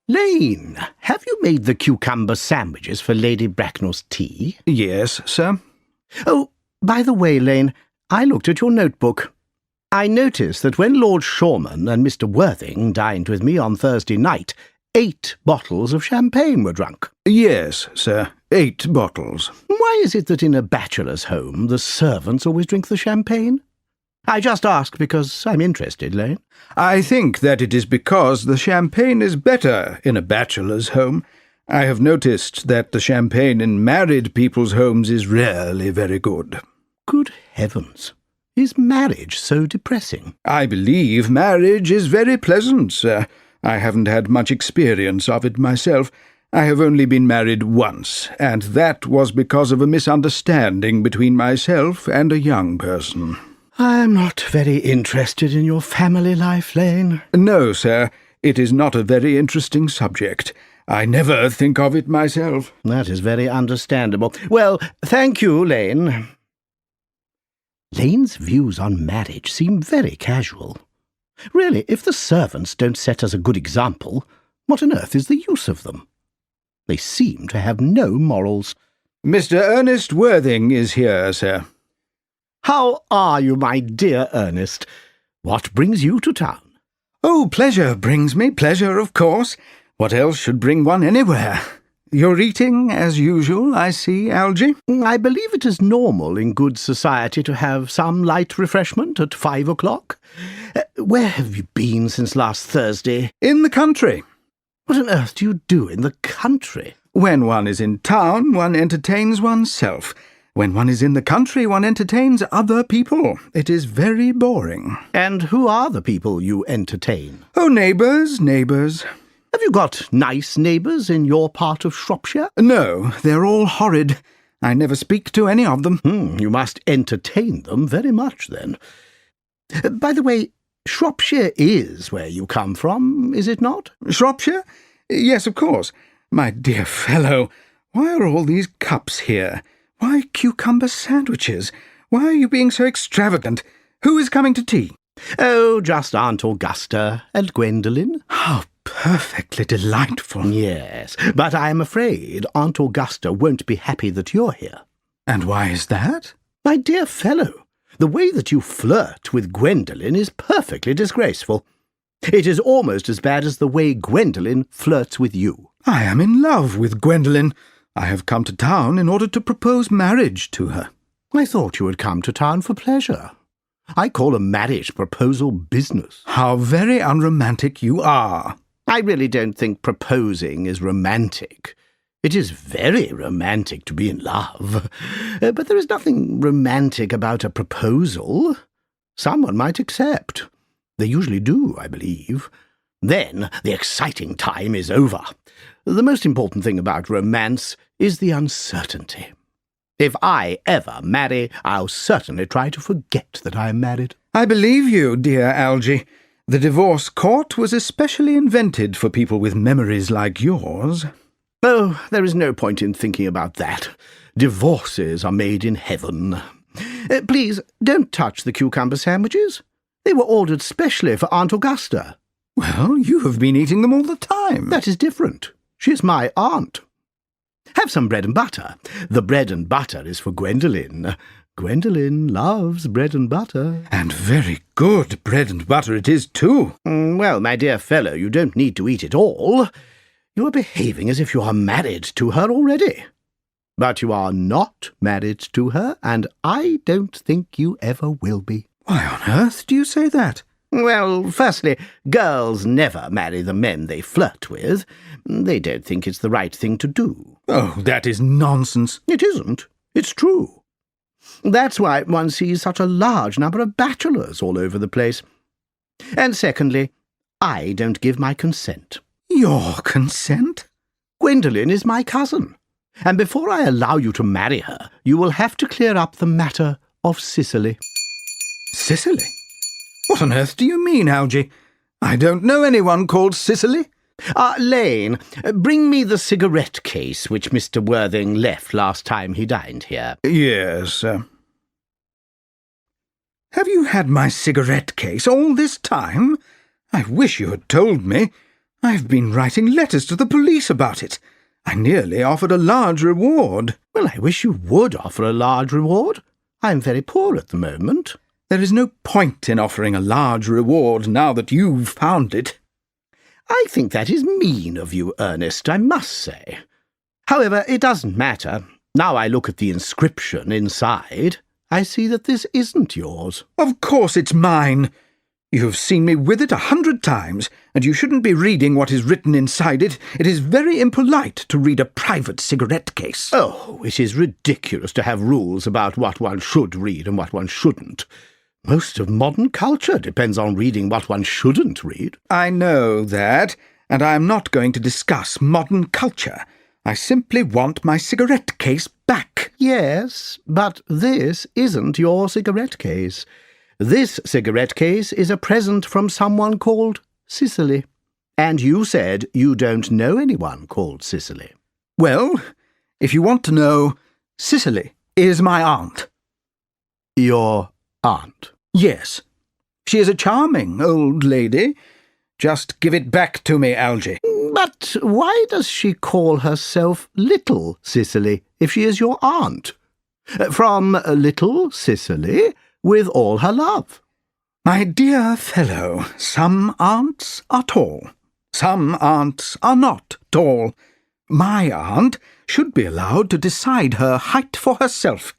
Lane, have you made the cucumber sandwiches for Lady Bracknell's tea? Yes, sir. Oh, by the way, Lane, I looked at your notebook. I noticed that when Lord Shorman and Mr. Worthing dined with me on Thursday night, 8 bottles of champagne were drunk. Yes, sir. 8 bottles. Why is it that in a bachelor's home the servants always drink the champagne? I just ask because I'm interested, Lane. I think that it is because the champagne is better in a bachelor's home. I have noticed that the champagne in married people's homes is rarely very good. Good heavens! Is marriage so depressing? I believe marriage is very pleasant, sir. I haven't had much experience of it myself. I have only been married once, and that was because of a misunderstanding between myself and a young person. I'm not very interested in your family life, Lane. No, sir. It is not a very interesting subject. I never think of it myself. That is very understandable. Well, thank you, Lane. Lane's views on marriage seem very casual. Really, if the servants don't set us a good example, what on earth is the use of them? They seem to have no morals. Mr. Ernest Worthing is here, sir. How are you, my dear Ernest? What brings you to town? Oh, pleasure brings me, pleasure, of course. What else should bring one anywhere? You're eating, as usual, I see, Algy. I believe it is normal in good society to have some light refreshment at 5 o'clock. Where have you been since last Thursday? In the country. What on earth do you do in the country? When one is in town, one entertains oneself. When one is in the country, one entertains other people. It is very boring. And who are the people you entertain? Oh, neighbours. Have you got nice neighbours in your part of Shropshire? No, they're all horrid. I never speak to any of them. You must entertain them very much, then. By the way, Shropshire is where you come from, is it not? Shropshire? Yes, of course. My dear fellow, why are all these cups here? Why cucumber sandwiches? Why are you being so extravagant? Who is coming to tea? Oh, just Aunt Augusta and Gwendolen. How perfectly delightful. Yes, but I am afraid Aunt Augusta won't be happy that you're here. And why is that? My dear fellow, the way that you flirt with Gwendolen is perfectly disgraceful. It is almost as bad as the way Gwendolen flirts with you. I am in love with Gwendolen. I have come to town in order to propose marriage to her. I thought you had come to town for pleasure. I call a marriage proposal business. How very unromantic you are. I really don't think proposing is romantic. It is very romantic to be in love, but there is nothing romantic about a proposal. Someone might accept. They usually do, I believe. Then the exciting time is over. The most important thing about romance is the uncertainty. If I ever marry, I'll certainly try to forget that I am married. I believe you, dear Algy. The divorce court was especially invented for people with memories like yours. Oh, there is no point in thinking about that. Divorces are made in heaven. Please, don't touch the cucumber sandwiches. They were ordered specially for Aunt Augusta. Well, you have been eating them all the time. That is different. She is my aunt. Have some bread and butter. The bread and butter is for Gwendolen. Gwendolen loves bread and butter. And very good bread and butter it is, too. Well, my dear fellow, you don't need to eat it all. You are behaving as if you are married to her already. But you are not married to her, and I don't think you ever will be. Why on earth do you say that? Well, firstly, girls never marry the men they flirt with. They don't think it's the right thing to do. Oh, that is nonsense. It isn't. It's true. That's why one sees such a large number of bachelors all over the place. And secondly, I don't give my consent. Your consent? Gwendolen is my cousin, and before I allow you to marry her, you will have to clear up the matter of Sicily. Sicily? What on earth do you mean, Algy? I don't know anyone called Sicily. Lane, bring me the cigarette case which Mr. Worthing left last time he dined here. Yes, sir. Have you had my cigarette case all this time? I wish you had told me. I've been writing letters to the police about it. I nearly offered a large reward. Well, I wish you would offer a large reward. I am very poor at the moment. There is no point in offering a large reward now that you've found it. I think that is mean of you, Ernest, I must say. However, it doesn't matter. Now I look at the inscription inside, I see that this isn't yours. Of course it's mine. You have seen me with it 100 times, and you shouldn't be reading what is written inside it. It is very impolite to read a private cigarette case. Oh, it is ridiculous to have rules about what one should read and what one shouldn't. Most of modern culture depends on reading what one shouldn't read. I know that, and I am not going to discuss modern culture. I simply want my cigarette case back. Yes, but this isn't your cigarette case. This cigarette case is a present from someone called Cicely. And you said you don't know anyone called Cicely. Well, if you want to know, Cicely is my aunt. Your aunt? Yes. She is a charming old lady. Just give it back to me, Algy. But why does she call herself Little Cicely if she is your aunt? From Little Cicely, with all her love. My dear fellow, some aunts are tall. Some aunts are not tall. My aunt should be allowed to decide her height for herself.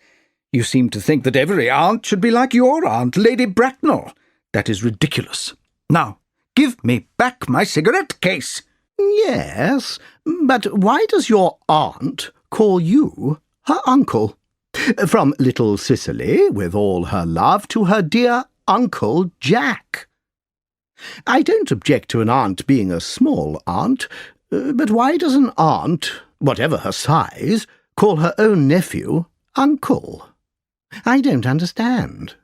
You seem to think that every aunt should be like your aunt, Lady Bracknell. That is ridiculous. Now, give me back my cigarette case. Yes, but why does your aunt call you her uncle? From Little Cicely, with all her love, to her dear Uncle Jack. I don't object to an aunt being a small aunt, but why does an aunt, whatever her size, call her own nephew uncle? I don't understand.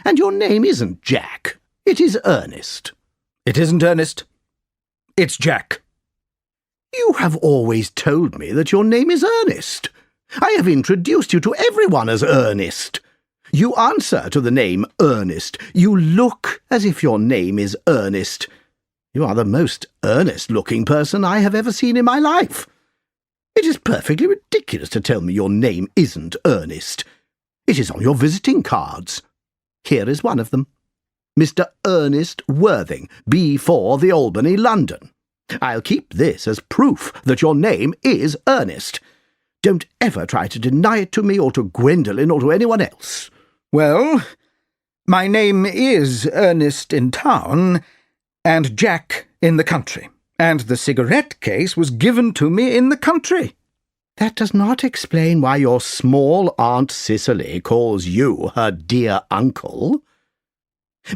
And your name isn't Jack. It is Ernest. It isn't Ernest. It's Jack. You have always told me that your name is Ernest. I have introduced you to everyone as Ernest. You answer to the name Ernest. You look as if your name is Ernest. You are the most earnest-looking person I have ever seen in my life. It is perfectly ridiculous to tell me your name isn't Ernest. It is on your visiting cards. Here is one of them. Mr. Ernest Worthing, B4, the Albany, London. I'll keep this as proof that your name is Ernest. Don't ever try to deny it to me or to Gwendolen or to anyone else. Well, my name is Ernest in town and Jack in the country, and the cigarette case was given to me in the country. That does not explain why your small Aunt Cicely calls you her dear uncle.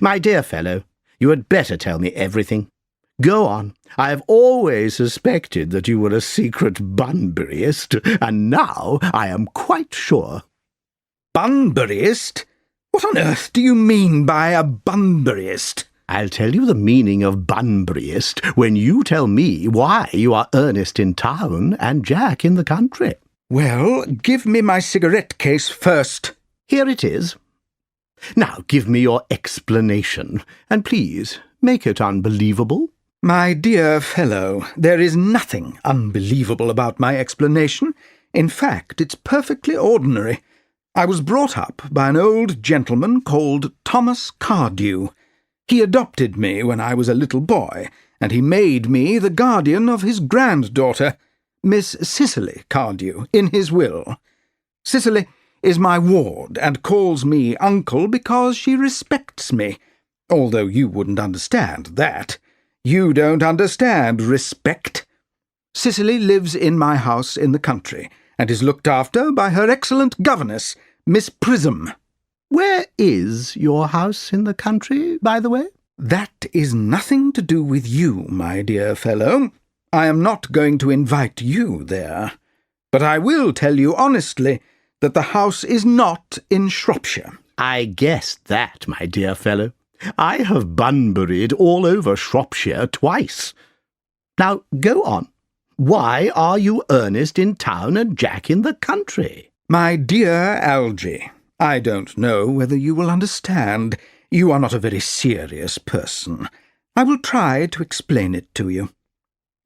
My dear fellow, you had better tell me everything. Go on. I have always suspected that you were a secret Bunburyist, and now I am quite sure. Bunburyist? What on earth do you mean by a Bunburyist? I'll tell you the meaning of Bunburyist when you tell me why you are Ernest in town and Jack in the country. Well, give me my cigarette case first. Here it is. Now give me your explanation, and please make it unbelievable. My dear fellow, there is nothing unbelievable about my explanation. In fact, it's perfectly ordinary. I was brought up by an old gentleman called Thomas Cardew. He adopted me when I was a little boy, and he made me the guardian of his granddaughter, Miss Cicely Cardew, in his will. Cicely is my ward, and calls me uncle because she respects me, although you wouldn't understand that. You don't understand respect. Cicely lives in my house in the country, and is looked after by her excellent governess, Miss Prism. Where is your house in the country, by the way? That is nothing to do with you, my dear fellow. I am not going to invite you there. But I will tell you honestly that the house is not in Shropshire. I guessed that, my dear fellow. I have Bunburied all over Shropshire twice. Now, go on. Why are you Ernest in town and Jack in the country? My dear Algy, I don't know whether you will understand. You are not a very serious person. I will try to explain it to you.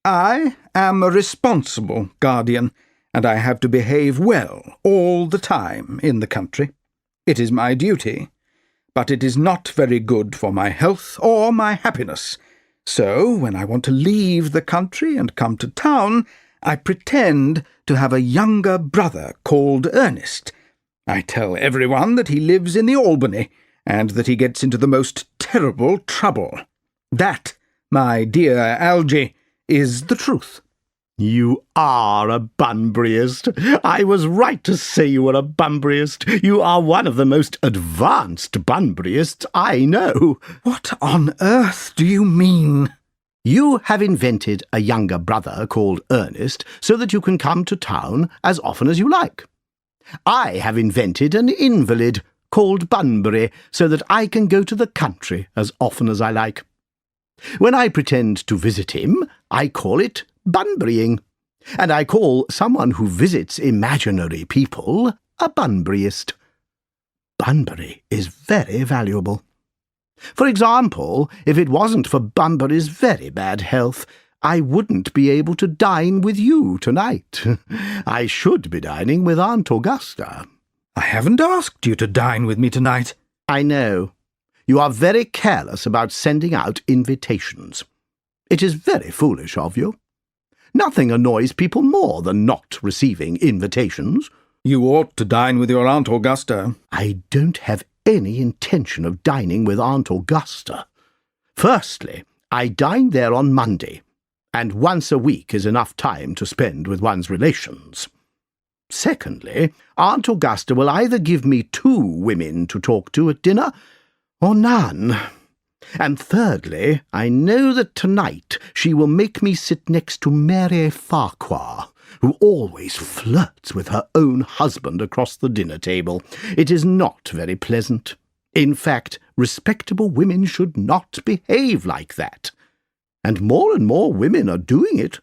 I am a responsible guardian, and I have to behave well all the time in the country. It is my duty, but it is not very good for my health or my happiness. So, when I want to leave the country and come to town, I pretend to have a younger brother called Earnest. I tell everyone that he lives in the Albany, and that he gets into the most terrible trouble. That, my dear Algy, is the truth. You are a Bunburyist. I was right to say you were a Bunburyist. You are one of the most advanced Bunburyists I know. What on earth do you mean? You have invented a younger brother called Earnest so that you can come to town as often as you like. I have invented an invalid called Bunbury so that I can go to the country as often as I like. When I pretend to visit him, I call it Bunburying, and I call someone who visits imaginary people a Bunburyist. Bunbury is very valuable. For example, if it wasn't for Bunbury's very bad health, I wouldn't be able to dine with you tonight. I should be dining with Aunt Augusta. I haven't asked you to dine with me tonight. I know. You are very careless about sending out invitations. It is very foolish of you. Nothing annoys people more than not receiving invitations. You ought to dine with your Aunt Augusta. I don't have any intention of dining with Aunt Augusta. Firstly, I dine there on Monday, and once a week is enough time to spend with one's relations. Secondly, Aunt Augusta will either give me 2 women to talk to at dinner, or none. And thirdly, I know that tonight she will make me sit next to Mary Farquhar, who always flirts with her own husband across the dinner table. It is not very pleasant. In fact, respectable women should not behave like that. And more women are doing it.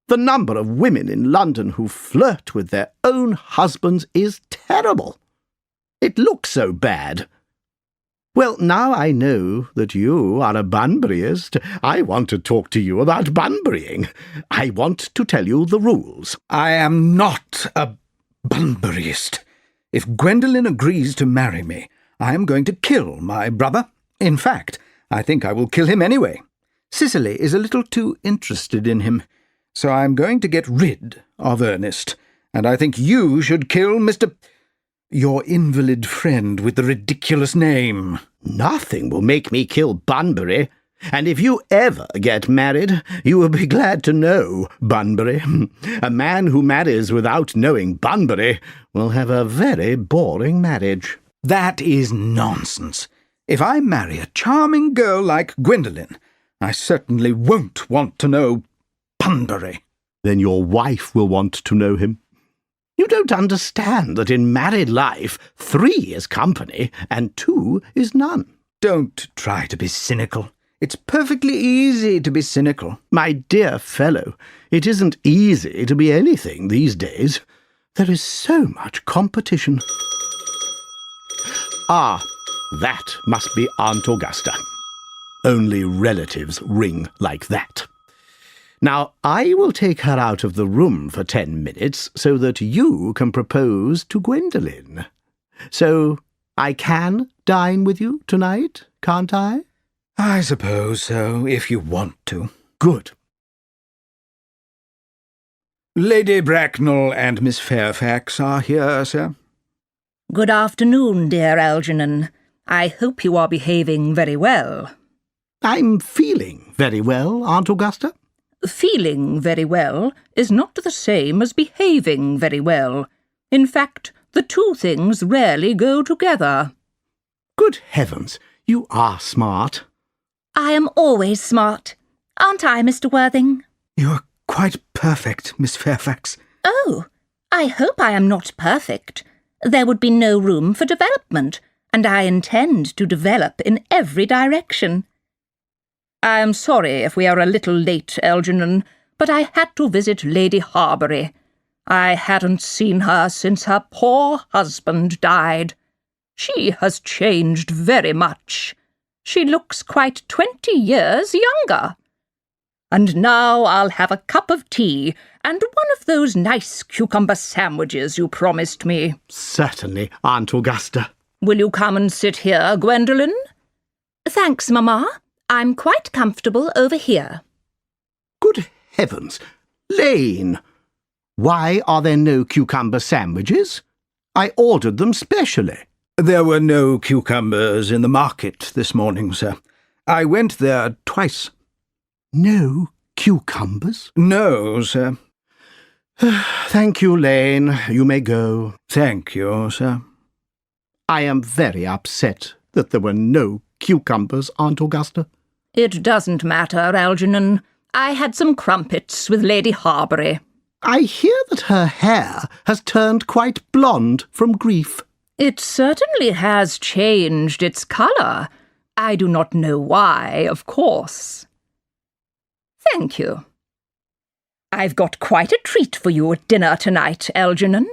The number of women in London who flirt with their own husbands is terrible. It looks so bad. Well, now I know that you are a Bunburyist, I want to talk to you about Bunburying. I want to tell you the rules. I am not a Bunburyist. If Gwendolen agrees to marry me, I am going to kill my brother. In fact, I think I will kill him anyway. Cicely is a little too interested in him, so I am going to get rid of Ernest, and I think you should kill your invalid friend with the ridiculous name. Nothing will make me kill Bunbury, and if you ever get married, you will be glad to know Bunbury. A man who marries without knowing Bunbury will have a very boring marriage. That is nonsense. If I marry a charming girl like Gwendolen, I certainly won't want to know Bunbury. Then your wife will want to know him. You don't understand that in married life 3 is company and 2 is none. Don't try to be cynical. It's perfectly easy to be cynical. My dear fellow, it isn't easy to be anything these days. There is so much competition. Ah, that must be Aunt Augusta. Only relatives ring like that. Now, I will take her out of the room for 10 minutes so that you can propose to Gwendolen. So I can dine with you tonight, can't I? I suppose so, if you want to. Good. Lady Bracknell and Miss Fairfax are here, sir. Good afternoon, dear Algernon. I hope you are behaving very well. I'm feeling very well, Aunt Augusta. Feeling very well is not the same as behaving very well. In fact, the 2 things rarely go together. Good heavens, you are smart. I am always smart. Aren't I, Mr. Worthing? You're quite perfect, Miss Fairfax. Oh, I hope I am not perfect. There would be no room for development, and I intend to develop in every direction. I am sorry if we are a little late, Algernon, but I had to visit Lady Harbury. I hadn't seen her since her poor husband died. She has changed very much. She looks quite 20 years younger. And now I'll have a cup of tea and one of those nice cucumber sandwiches you promised me. Certainly, Aunt Augusta. Will you come and sit here, Gwendolen? Thanks, Mamma. I'm quite comfortable over here. Good heavens! Lane! Why are there no cucumber sandwiches? I ordered them specially. There were no cucumbers in the market this morning, sir. I went there twice. No cucumbers? No, sir. Thank you, Lane. You may go. Thank you, sir. I am very upset that there were no cucumbers, Aunt Augusta. It doesn't matter, Algernon. I had some crumpets with Lady Harbury. I hear that her hair has turned quite blonde from grief. It certainly has changed its colour. I do not know why, of course. Thank you. I've got quite a treat for you at dinner tonight, Algernon.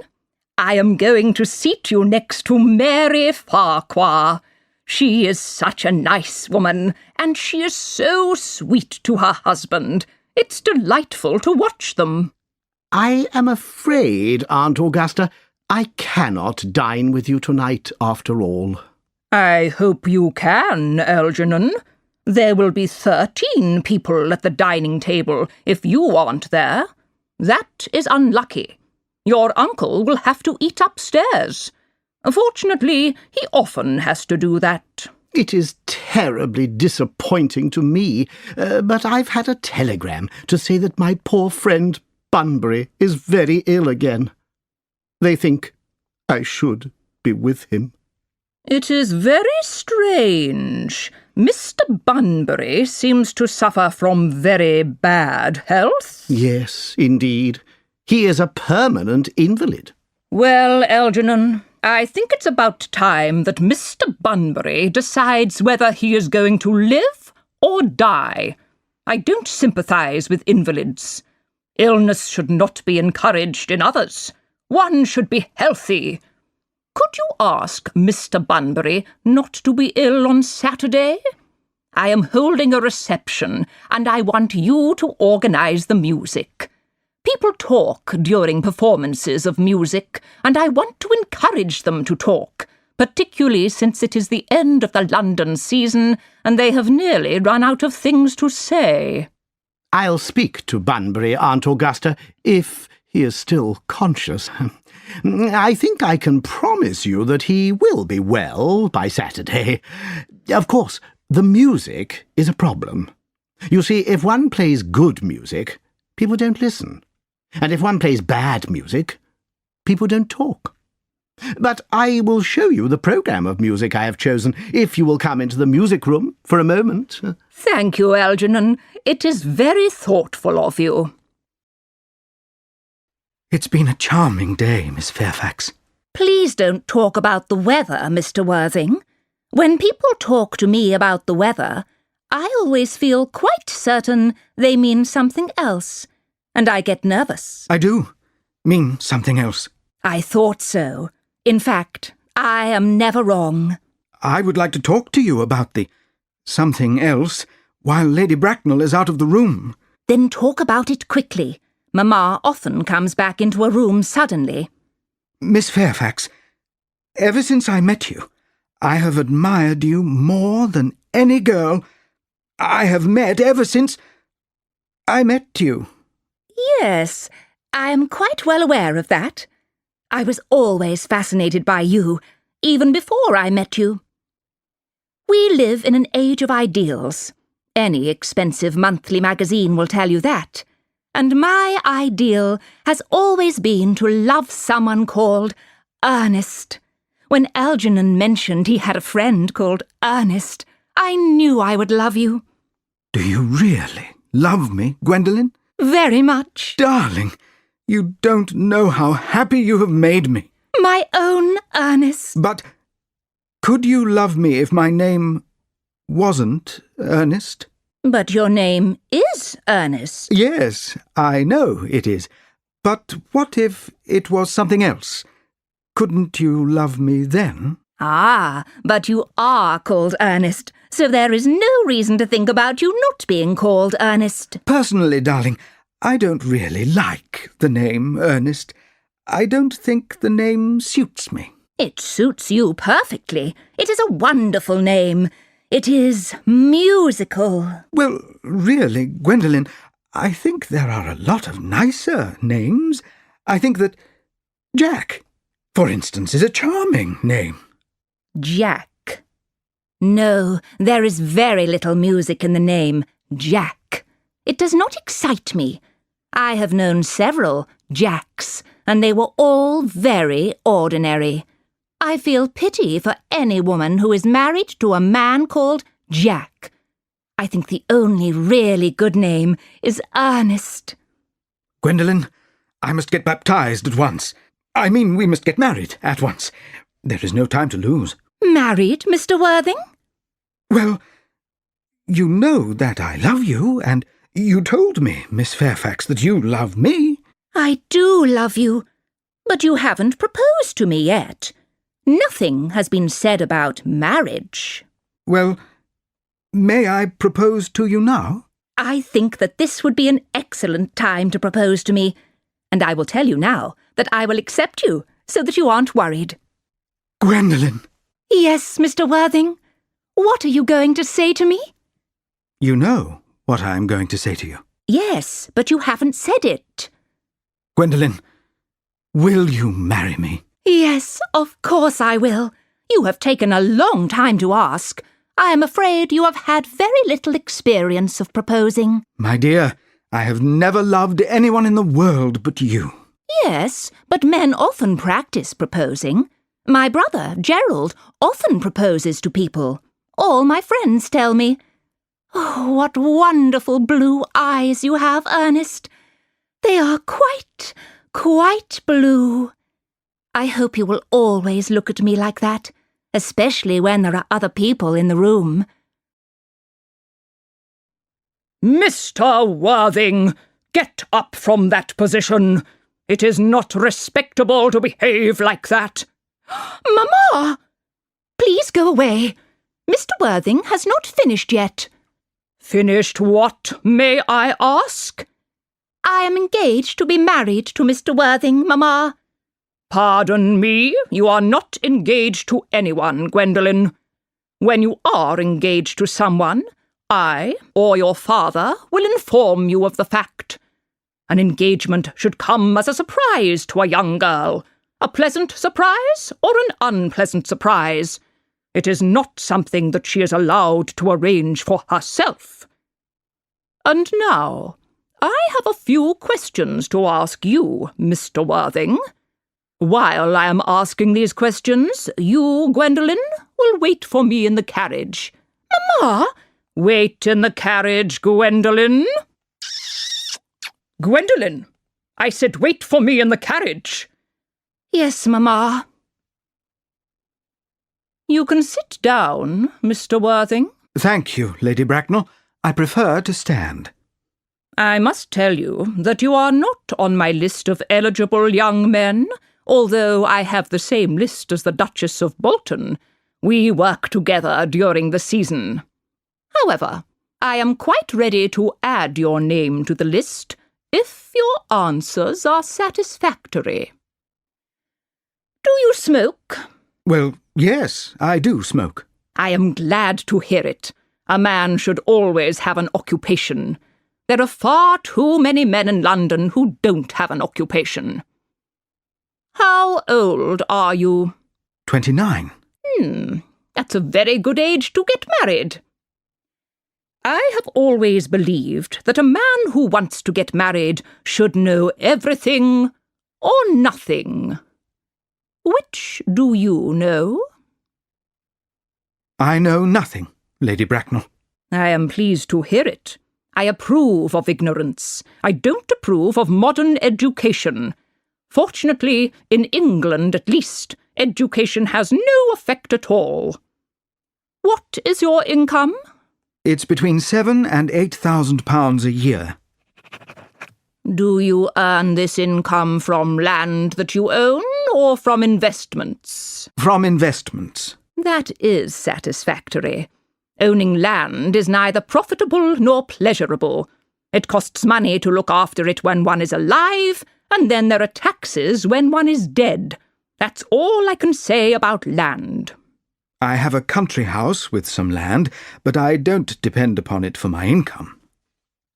I am going to seat you next to Mary Farquhar. She is such a nice woman, and she is so sweet to her husband. It's delightful to watch them. I am afraid, Aunt Augusta, I cannot dine with you tonight after all. I hope you can, Algernon. There will be 13 people at the dining table if you aren't there. That is unlucky. Your uncle will have to eat upstairs. Fortunately, he often has to do that. It is terribly disappointing to me, but I've had a telegram to say that my poor friend Bunbury is very ill again. They think I should be with him. It is very strange. Mr. Bunbury seems to suffer from very bad health. Yes, indeed. He is a permanent invalid. Well, Algernon, I think it's about time that Mr. Bunbury decides whether he is going to live or die. I don't sympathise with invalids. Illness should not be encouraged in others. One should be healthy. Could you ask Mr. Bunbury not to be ill on Saturday? I am holding a reception, and I want you to organise the music. People talk during performances of music, and I want to encourage them to talk, particularly since it is the end of the London season, and they have nearly run out of things to say. I'll speak to Bunbury, Aunt Augusta, if he is still conscious. I think I can promise you that he will be well by Saturday. Of course, the music is a problem. You see, if one plays good music, people don't listen. And if one plays bad music, people don't talk. But I will show you the programme of music I have chosen, if you will come into the music room for a moment. Thank you, Algernon. It is very thoughtful of you. It's been a charming day, Miss Fairfax. Please don't talk about the weather, Mr. Worthing. When people talk to me about the weather, I always feel quite certain they mean something else, and I get nervous. I do mean something else. I thought so. In fact, I am never wrong. I would like to talk to you about the something else while Lady Bracknell is out of the room. Then talk about it quickly. Mamma often comes back into a room suddenly. Miss Fairfax, ever since I met you, I have admired you more than any girl I have met ever since I met you. Yes, I am quite well aware of that. I was always fascinated by you, even before I met you. We live in an age of ideals. Any expensive monthly magazine will tell you that. And my ideal has always been to love someone called Earnest. When Algernon mentioned he had a friend called Earnest, I knew I would love you. Do you really love me, Gwendolen? Very much. Darling, you don't know how happy you have made me. My own Ernest. But could you love me if my name wasn't Ernest? But your name is Ernest. Yes, I know it is. But what if it was something else? Couldn't you love me then? Ah, but you are called Ernest, so there is no reason to think about you not being called Ernest. Personally, darling, I don't really like the name Ernest. I don't think the name suits me. It suits you perfectly. It is a wonderful name. It is musical. Well, really, Gwendolen, I think there are a lot of nicer names. I think that Jack, for instance, is a charming name. Jack. No, there is very little music in the name Jack. It does not excite me. I have known several Jacks, and they were all very ordinary. I feel pity for any woman who is married to a man called Jack. I think the only really good name is Ernest. Gwendolen, I must get baptized at once. I mean, we must get married at once. There is no time to lose. Married, Mr. Worthing? Well, you know that I love you, and you told me, Miss Fairfax, that you love me. I do love you, but you haven't proposed to me yet. Nothing has been said about marriage. Well, may I propose to you now? I think that this would be an excellent time to propose to me, and I will tell you now that I will accept you so that you aren't worried. Gwendolen! Yes, Mr. Worthing. What are you going to say to me? You know what I am going to say to you. Yes, but you haven't said it. Gwendolen, will you marry me? Yes, of course I will. You have taken a long time to ask. I am afraid you have had very little experience of proposing. My dear, I have never loved anyone in the world but you. Yes, but men often practice proposing. My brother, Gerald, often proposes to people. All my friends tell me. Oh, what wonderful blue eyes you have, Ernest. They are quite blue. I hope you will always look at me like that, especially when there are other people in the room. Mr. Worthing, get up from that position. It is not respectable to behave like that. Mamma! Please go away. Mr. Worthing has not finished yet. Finished what, may I ask? I am engaged to be married to Mr. Worthing, Mamma. Pardon me, you are not engaged to anyone, Gwendolen. When you are engaged to someone, I, or your father, will inform you of the fact. An engagement should come as a surprise to a young girl. A pleasant surprise or an unpleasant surprise. It is not something that she is allowed to arrange for herself. And now, I have a few questions to ask you, Mr. Worthing. While I am asking these questions, you, Gwendolen, will wait for me in the carriage. Mamma! Wait in the carriage, Gwendolen. Gwendolen, I said wait for me in the carriage. Yes, Mamma. You can sit down, Mr. Worthing. Thank you, Lady Bracknell. I prefer to stand. I must tell you that you are not on my list of eligible young men, although I have the same list as the Duchess of Bolton. We work together during the season. However, I am quite ready to add your name to the list if your answers are satisfactory. Do you smoke? Well, yes, I do smoke. I am glad to hear it. A man should always have an occupation. There are far too many men in London who don't have an occupation. How old are you? 29. That's a very good age to get married. I have always believed that a man who wants to get married should know everything or nothing. Which do you know? I know nothing, Lady Bracknell. I am pleased to hear it. I approve of ignorance. I don't approve of modern education. Fortunately, in England at least, education has no effect at all. What is your income? It's between £7,000 and £8,000 a year. Do you earn this income from land that you own or from investments? From investments. That is satisfactory. Owning land is neither profitable nor pleasurable. It costs money to look after it when one is alive, and then there are taxes when one is dead. That's all I can say about land. I have a country house with some land, but I don't depend upon it for my income.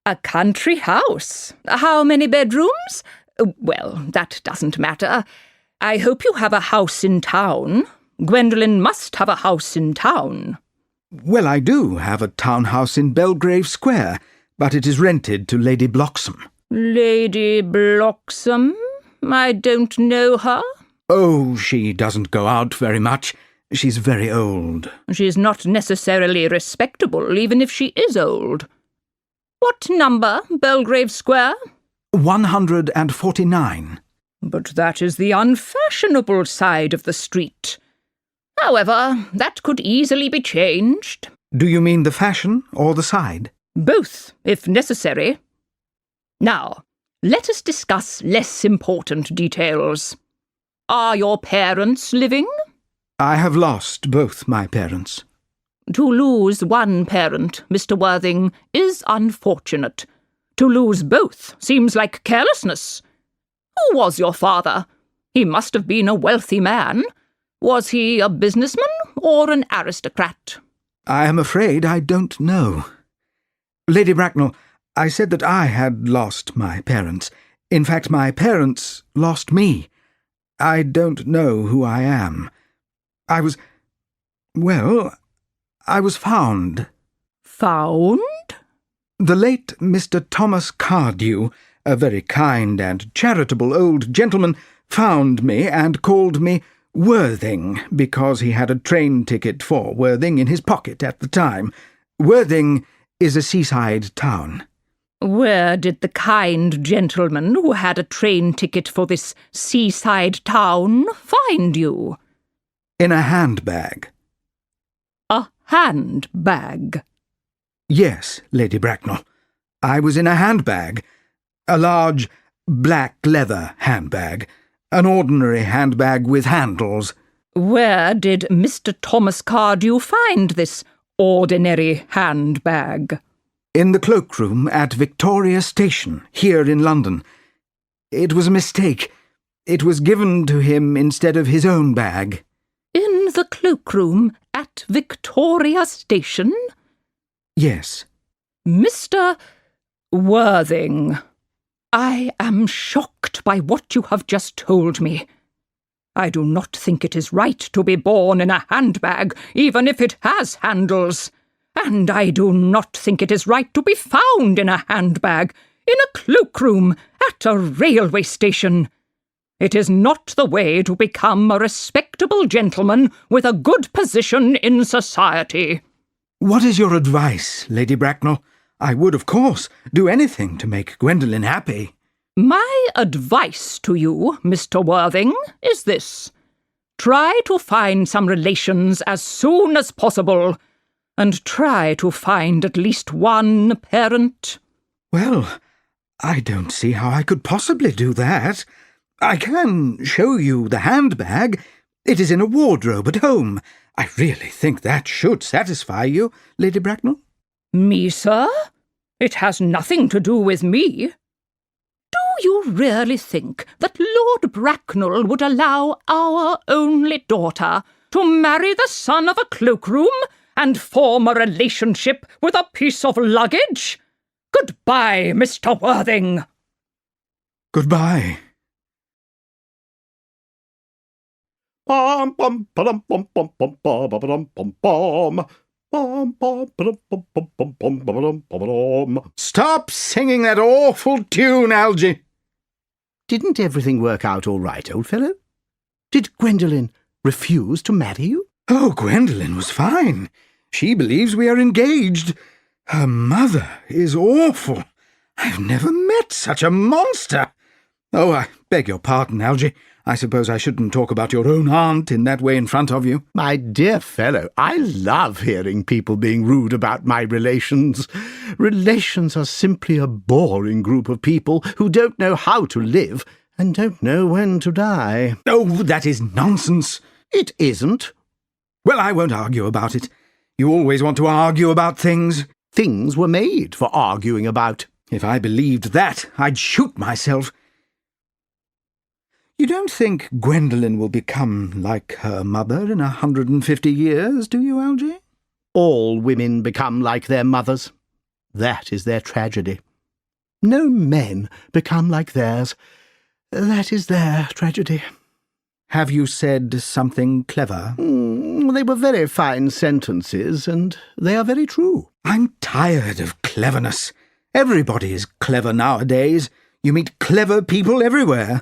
A country house? How many bedrooms? Well, that doesn't matter. I hope you have a house in town. Gwendolen must have a house in town. Well, I do have a townhouse in Belgrave Square, but it is rented to Lady Bloxham. Lady Bloxham? I don't know her. Oh, she doesn't go out very much. She's very old. She's not necessarily respectable, even if she is old. What number, Belgrave Square? 149. But that is the unfashionable side of the street. However, that could easily be changed. Do you mean the fashion or the side? Both, if necessary. Now, let us discuss less important details. Are your parents living? I have lost both my parents. To lose one parent, Mr. Worthing, is unfortunate. To lose both seems like carelessness. Who was your father? He must have been a wealthy man. Was he a businessman or an aristocrat? I am afraid I don't know. Lady Bracknell, I said that I had lost my parents. In fact, my parents lost me. I don't know who I am. I was found. Found? The late Mr. Thomas Cardew, a very kind and charitable old gentleman, found me and called me Worthing because he had a train ticket for Worthing in his pocket at the time. Worthing is a seaside town. Where did the kind gentleman who had a train ticket for this seaside town find you? In a handbag. A handbag? Yes, Lady Bracknell. I was in a handbag. A large black leather handbag. An ordinary handbag with handles. Where did Mr. Thomas Cardew find this ordinary handbag? In the cloakroom at Victoria Station, here in London. It was a mistake. It was given to him instead of his own bag. In the cloakroom at Victoria Station? Yes. Mr. Worthing, I am shocked by what you have just told me. I do not think it is right to be born in a handbag, even if it has handles. And I do not think it is right to be found in a handbag, in a cloakroom, at a railway station. It is not the way to become a respectable gentleman with a good position in society. What is your advice, Lady Bracknell? I would, of course, do anything to make Gwendolen happy. My advice to you, Mr. Worthing, is this. Try to find some relations as soon as possible, and try to find at least one parent. Well, I don't see how I could possibly do that. I can show you the handbag. It is in a wardrobe at home. I really think that should satisfy you, Lady Bracknell. Me, sir? It has nothing to do with me. Do you really think that Lord Bracknell would allow our only daughter to marry the son of a cloakroom and form a relationship with a piece of luggage? Goodbye, Mr. Worthing. Goodbye. Bum bum bum bum bum bum bum bum bum bum. Stop singing that awful tune, Algy. Didn't everything work out all right, old fellow? Did Gwendolen refuse to marry you? Oh, Gwendolen was fine. She believes we are engaged. Her mother is awful. I've never met such a monster. Oh, I beg your pardon, Algy. I suppose I shouldn't talk about your own aunt in that way in front of you. My dear fellow, I love hearing people being rude about my relations. Relations are simply a boring group of people who don't know how to live and don't know when to die. Oh, that is nonsense. It isn't. Well, I won't argue about it. You always want to argue about things. Things were made for arguing about. If I believed that, I'd shoot myself. You don't think Gwendolen will become like her mother in 150 years, do you, Algy? All women become like their mothers. That is their tragedy. No men become like theirs. That is their tragedy. Have you said something clever? They were very fine sentences, and they are very true. I'm tired of cleverness. Everybody is clever nowadays. You meet clever people everywhere.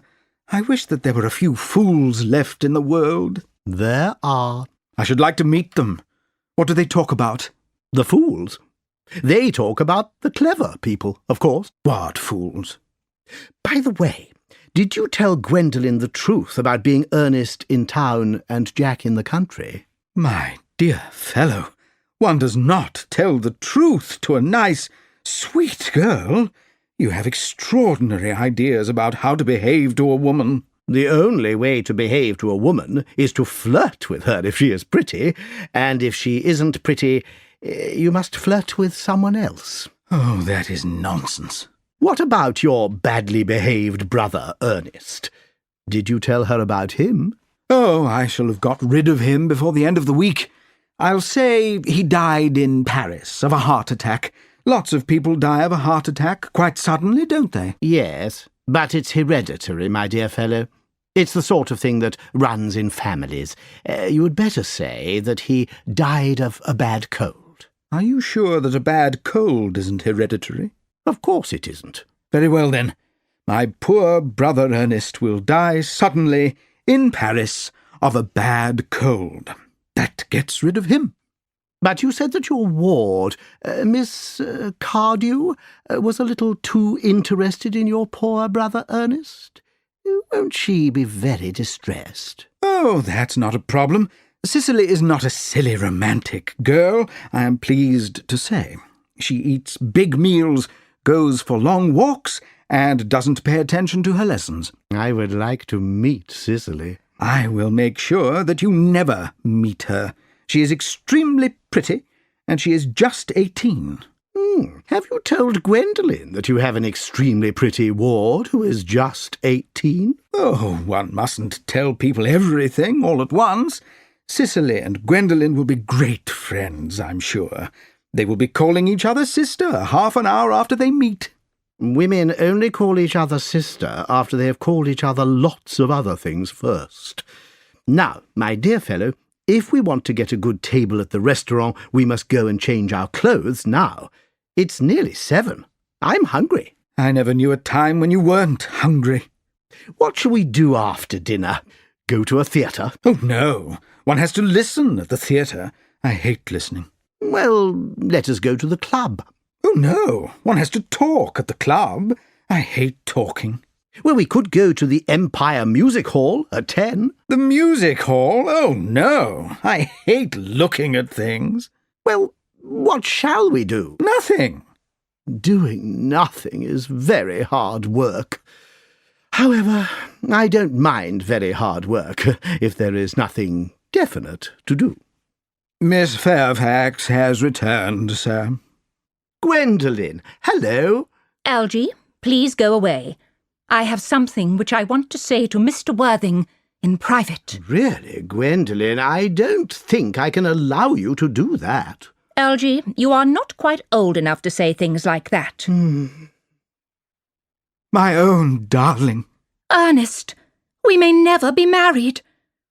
I wish that there were a few fools left in the world. There are. I should like to meet them. What do they talk about? The fools. They talk about the clever people, of course. What fools? By the way, did you tell Gwendolen the truth about being Ernest in town and Jack in the country? My dear fellow, one does not tell the truth to a nice, sweet girl. You have extraordinary ideas about how to behave to a woman. The only way to behave to a woman is to flirt with her if she is pretty, and if she isn't pretty, you must flirt with someone else. Oh, that is nonsense. What about your badly behaved brother, Ernest? Did you tell her about him? Oh, I shall have got rid of him before the end of the week. I'll say he died in Paris of a heart attack. Lots of people die of a heart attack quite suddenly, don't they? Yes, but it's hereditary, my dear fellow. It's the sort of thing that runs in families. You had better say that he died of a bad cold. Are you sure that a bad cold isn't hereditary? Of course it isn't. Very well, then. My poor brother Ernest will die suddenly in Paris of a bad cold. That gets rid of him. But you said that your ward, Miss Cardew, was a little too interested in your poor brother Ernest. Won't she be very distressed? Oh, that's not a problem. Cicely is not a silly romantic girl, I am pleased to say. She eats big meals, goes for long walks, and doesn't pay attention to her lessons. I would like to meet Cicely. I will make sure that you never meet her. She is extremely pretty, and she is just 18. Have you told Gwendolen that you have an extremely pretty ward who is just 18? Oh, one mustn't tell people everything all at once. Cicely and Gwendolen will be great friends, I'm sure. They will be calling each other sister half an hour after they meet. Women only call each other sister after they have called each other lots of other things first. Now, my dear fellow, if we want to get a good table at the restaurant, we must go and change our clothes now. It's nearly 7. I'm hungry. I never knew a time when you weren't hungry. What shall we do after dinner? Go to a theatre? Oh, no. One has to listen at the theatre. I hate listening. Well, let us go to the club. Oh, no. One has to talk at the club. I hate talking. Well, we could go to the Empire Music Hall at 10. The music hall? Oh, no. I hate looking at things. Well, what shall we do? Nothing. Doing nothing is very hard work. However, I don't mind very hard work if there is nothing definite to do. Miss Fairfax has returned, sir. Gwendolen, hello. Algy, please go away. I have something which I want to say to Mr. Worthing in private. Really, Gwendolen, I don't think I can allow you to do that. Algy, you are not quite old enough to say things like that. My own darling. Ernest, we may never be married.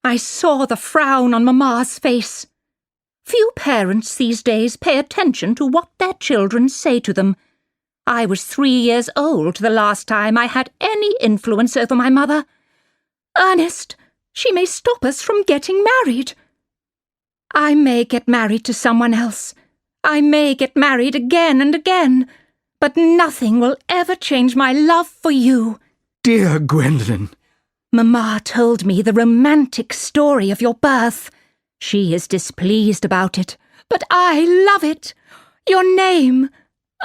I saw the frown on Mamma's face. Few parents these days pay attention to what their children say to them. I was 3 years old the last time I had any influence over my mother. Ernest, she may stop us from getting married. I may get married to someone else. I may get married again and again. But nothing will ever change my love for you. Dear Gwendolen. Mamma told me the romantic story of your birth. She is displeased about it, but I love it. Your name,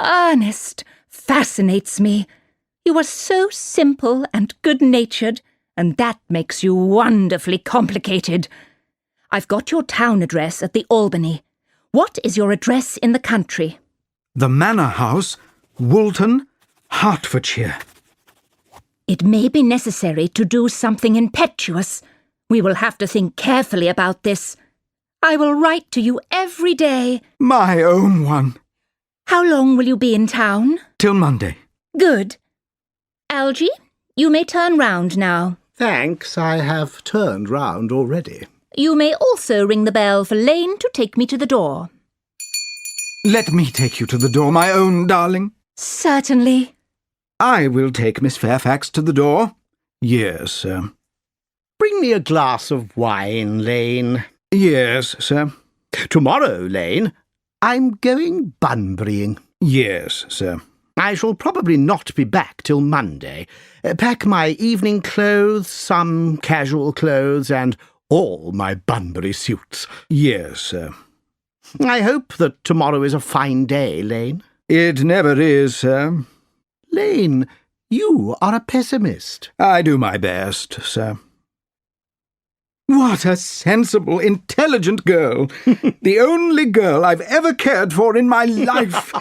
Ernest, fascinates me. You are so simple and good-natured, and that makes you wonderfully complicated. I've got your town address at the Albany. What is your address in the country? The Manor House, Woolton, Hertfordshire. It may be necessary to do something impetuous. We will have to think carefully about this. I will write to you every day. My own one. How long will you be in town? Till Monday. Good. Algy, you may turn round now. Thanks, I have turned round already. You may also ring the bell for Lane to take me to the door. Let me take you to the door, my own darling. Certainly. I will take Miss Fairfax to the door. Yes, sir. Bring me a glass of wine, Lane. Yes, sir. Tomorrow, Lane, I'm going Bunburying. Yes, sir. I shall probably not be back till Monday. Pack my evening clothes, some casual clothes, and all my Bunbury suits. Yes, sir. I hope that tomorrow is a fine day, Lane. It never is, sir. Lane, you are a pessimist. I do my best, sir. What a sensible, intelligent girl. The only girl I've ever cared for in my life.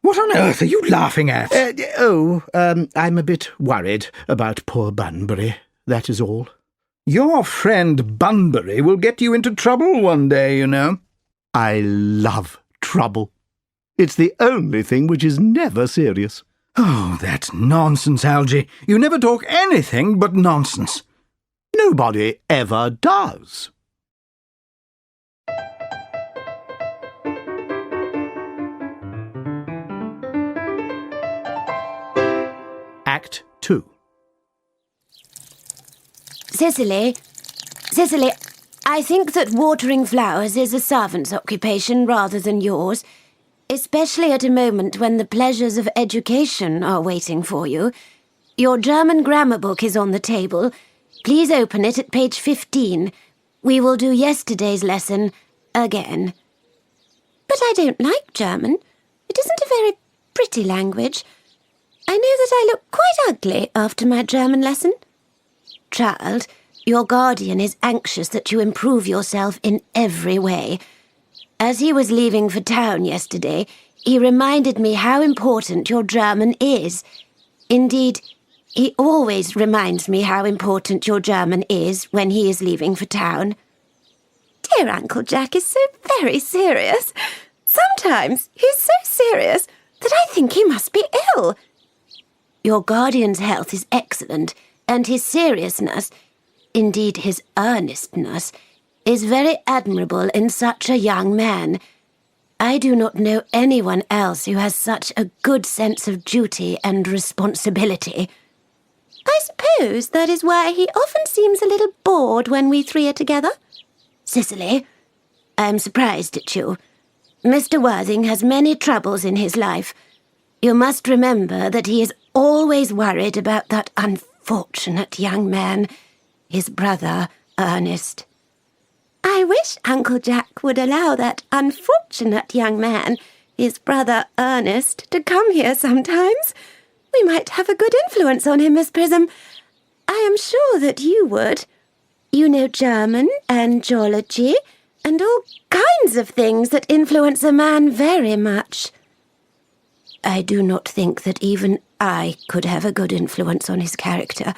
What on earth are you laughing at? I'm a bit worried about poor Bunbury, that is all. Your friend Bunbury will get you into trouble one day, you know. I love trouble. It's the only thing which is never serious. Oh, that's nonsense, Algy. You never talk anything but nonsense. Nobody ever does. Act 2. Cicely, I think that watering flowers is a servant's occupation rather than yours, especially at a moment when the pleasures of education are waiting for you. Your German grammar book is on the table. Please open it at page 15. We will do yesterday's lesson again. But I don't like German. It isn't a very pretty language. I know that I look quite ugly after my German lesson. Child, your guardian is anxious that you improve yourself in every way. As he was leaving for town yesterday, he reminded me how important your German is. Indeed, he always reminds me how important your German is when he is leaving for town. Dear Uncle Jack is so very serious. Sometimes he's so serious that I think he must be ill. Your guardian's health is excellent, and his seriousness, indeed his earnestness, is very admirable in such a young man. I do not know anyone else who has such a good sense of duty and responsibility. I suppose that is why he often seems a little bored when we three are together. Cicely, I am surprised at you. Mr. Worthing has many troubles in his life. You must remember that he is always worried about that unfortunate young man, his brother, Ernest. I wish Uncle Jack would allow that unfortunate young man, his brother Ernest, to come here sometimes. We might have a good influence on him, Miss Prism. I am sure that you would. You know German and geology and all kinds of things that influence a man very much. I do not think that even I could have a good influence on his character.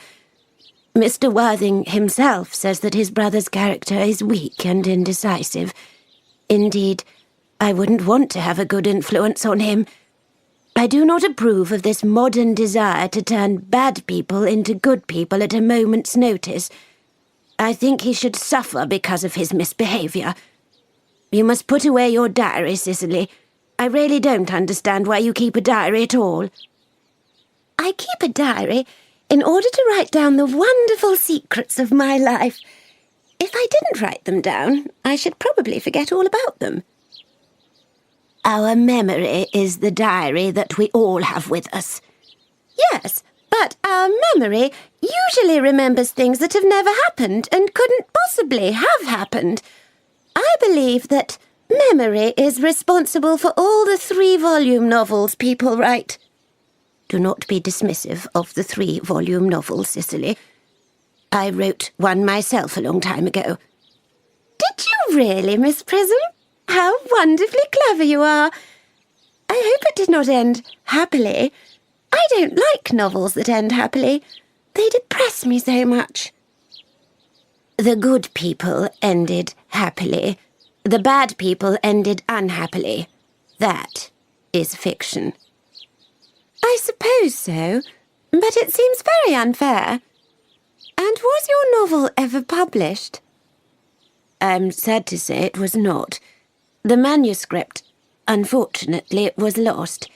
Mr. Worthing himself says that his brother's character is weak and indecisive. Indeed, I wouldn't want to have a good influence on him. I do not approve of this modern desire to turn bad people into good people at a moment's notice. I think he should suffer because of his misbehaviour. You must put away your diary, Cicely. I really don't understand why you keep a diary at all. I keep a diary in order to write down the wonderful secrets of my life. If I didn't write them down, I should probably forget all about them. Our memory is the diary that we all have with us. Yes, but our memory usually remembers things that have never happened and couldn't possibly have happened. I believe that memory is responsible for all the 3-volume novels people write. Do not be dismissive of the 3-volume novel, Cicely. I wrote one myself a long time ago. Did you really, Miss Prism? How wonderfully clever you are. I hope it did not end happily. I don't like novels that end happily. They depress me so much. The good people ended happily. The bad people ended unhappily. That is fiction. I suppose so, but it seems very unfair. And was your novel ever published? I'm sad to say it was not. The manuscript, unfortunately, was lost.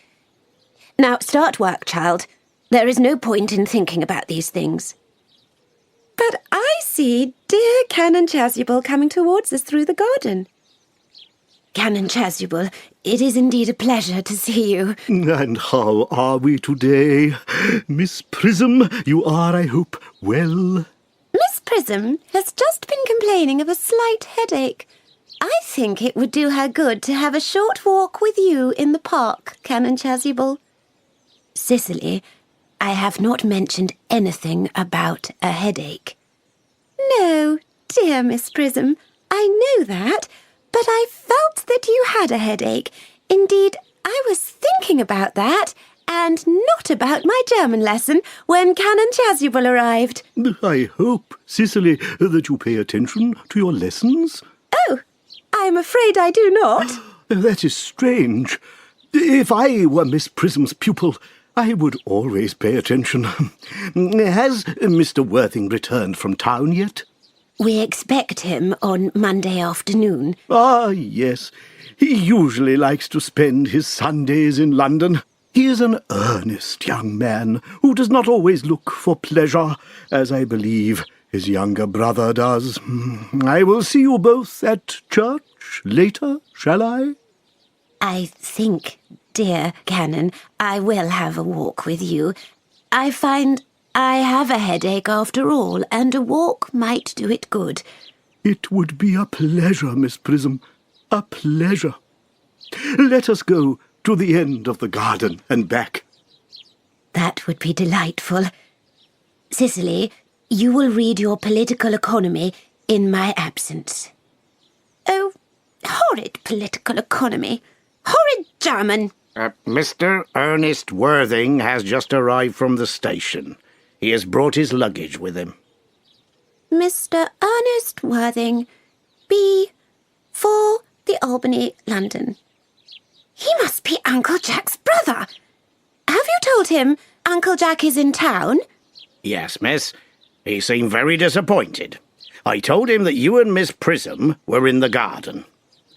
Now, start work, child. There is no point in thinking about these things. But I see dear Canon Chasuble coming towards us through the garden. Canon Chasuble, it is indeed a pleasure to see you. And how are we today? Miss Prism, you are, I hope, well? Miss Prism has just been complaining of a slight headache. I think it would do her good to have a short walk with you in the park, Canon Chasuble. Cicely, I have not mentioned anything about a headache. No, dear Miss Prism, I know that, but I felt that you had a headache. Indeed, I was thinking about that, and not about my German lesson when Canon Chasuble arrived. I hope, Cicely, that you pay attention to your lessons. Oh, I'm afraid I do not. That is strange. If I were Miss Prism's pupil, I would always pay attention. Has Mr. Worthing returned from town yet? We expect him on Monday afternoon. Ah, yes. He usually likes to spend his Sundays in London. He is an earnest young man who does not always look for pleasure, as I believe his younger brother does. I will see you both at church later, shall I? I think, dear Canon, I will have a walk with you. I find I have a headache after all, and a walk might do it good. It would be a pleasure, Miss Prism, a pleasure. Let us go to the end of the garden and back. That would be delightful. Cicely, you will read your political economy in my absence. Oh, horrid political economy. Horrid German. Mr. Ernest Worthing has just arrived from the station. He has brought his luggage with him. Mr. Ernest Worthing, B. 4, the Albany, London. He must be Uncle Jack's brother. Have you told him Uncle Jack is in town? Yes, miss. He seemed very disappointed. I told him that you and Miss Prism were in the garden.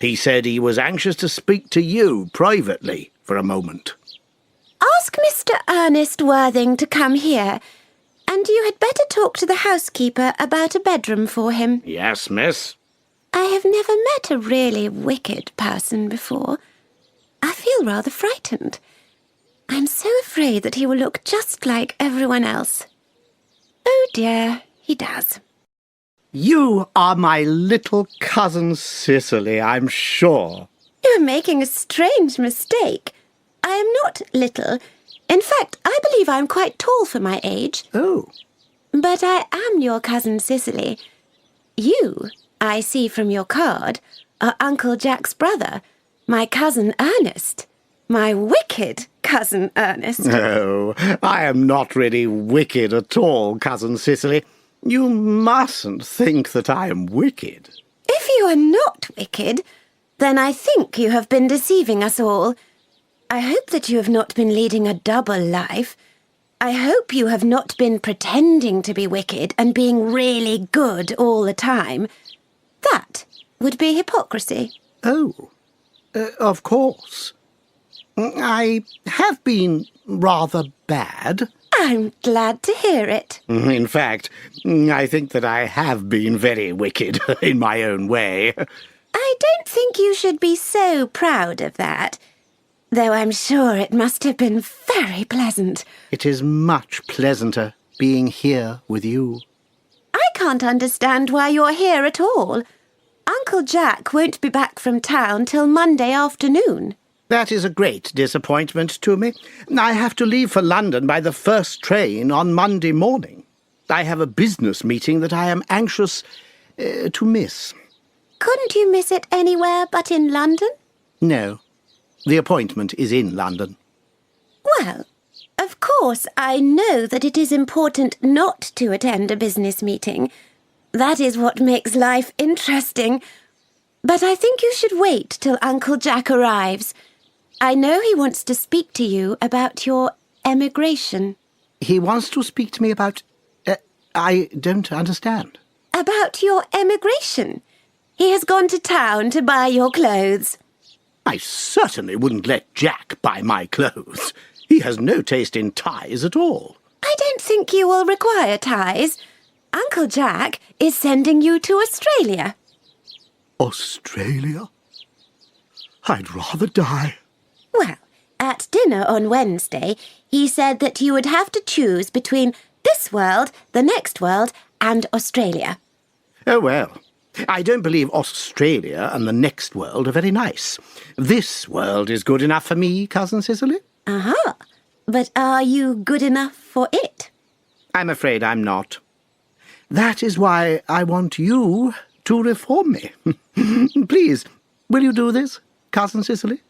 He said he was anxious to speak to you privately for a moment. Ask Mr. Ernest Worthing to come here, and you had better talk to the housekeeper about a bedroom for him. Yes, miss. I have never met a really wicked person before. I feel rather frightened. I'm so afraid that he will look just like everyone else. Oh dear, he does. You are my little cousin Cicely, I'm sure. You're making a strange mistake. I am not little. In fact, I believe I'm quite tall for my age. Oh. But I am your cousin Cicely. You, I see from your card, are Uncle Jack's brother, my cousin Ernest. My wicked cousin Ernest. No, I am not really wicked at all, cousin Cicely. You mustn't think that I am wicked. If you are not wicked, then I think you have been deceiving us all. I hope that you have not been leading a double life. I hope you have not been pretending to be wicked and being really good all the time. That would be hypocrisy. Oh, of course. I have been rather bad. I'm glad to hear it. In fact, I think that I have been very wicked in my own way. I don't think you should be so proud of that, though I'm sure it must have been very pleasant. It is much pleasanter being here with you. I can't understand why you're here at all. Uncle Jack won't be back from town till Monday afternoon. That is a great disappointment to me. I have to leave for London by the first train on Monday morning. I have a business meeting that I am anxious to miss. Couldn't you miss it anywhere but in London? No. The appointment is in London. Well, of course, I know that it is important not to attend a business meeting. That is what makes life interesting. But I think you should wait till Uncle Jack arrives. I know he wants to speak to you about your emigration. He wants to speak to me about... I don't understand. About your emigration. He has gone to town to buy your clothes. I certainly wouldn't let Jack buy my clothes. He has no taste in ties at all. I don't think you will require ties. Uncle Jack is sending you to Australia. Australia? I'd rather die. Well, at dinner on Wednesday, he said that you would have to choose between this world, the next world, and Australia. Oh, well, I don't believe Australia and the next world are very nice. This world is good enough for me, Cousin Cicely. Aha! But are you good enough for it? I'm afraid I'm not. That is why I want you to reform me. Please, will you do this, Cousin Cicely?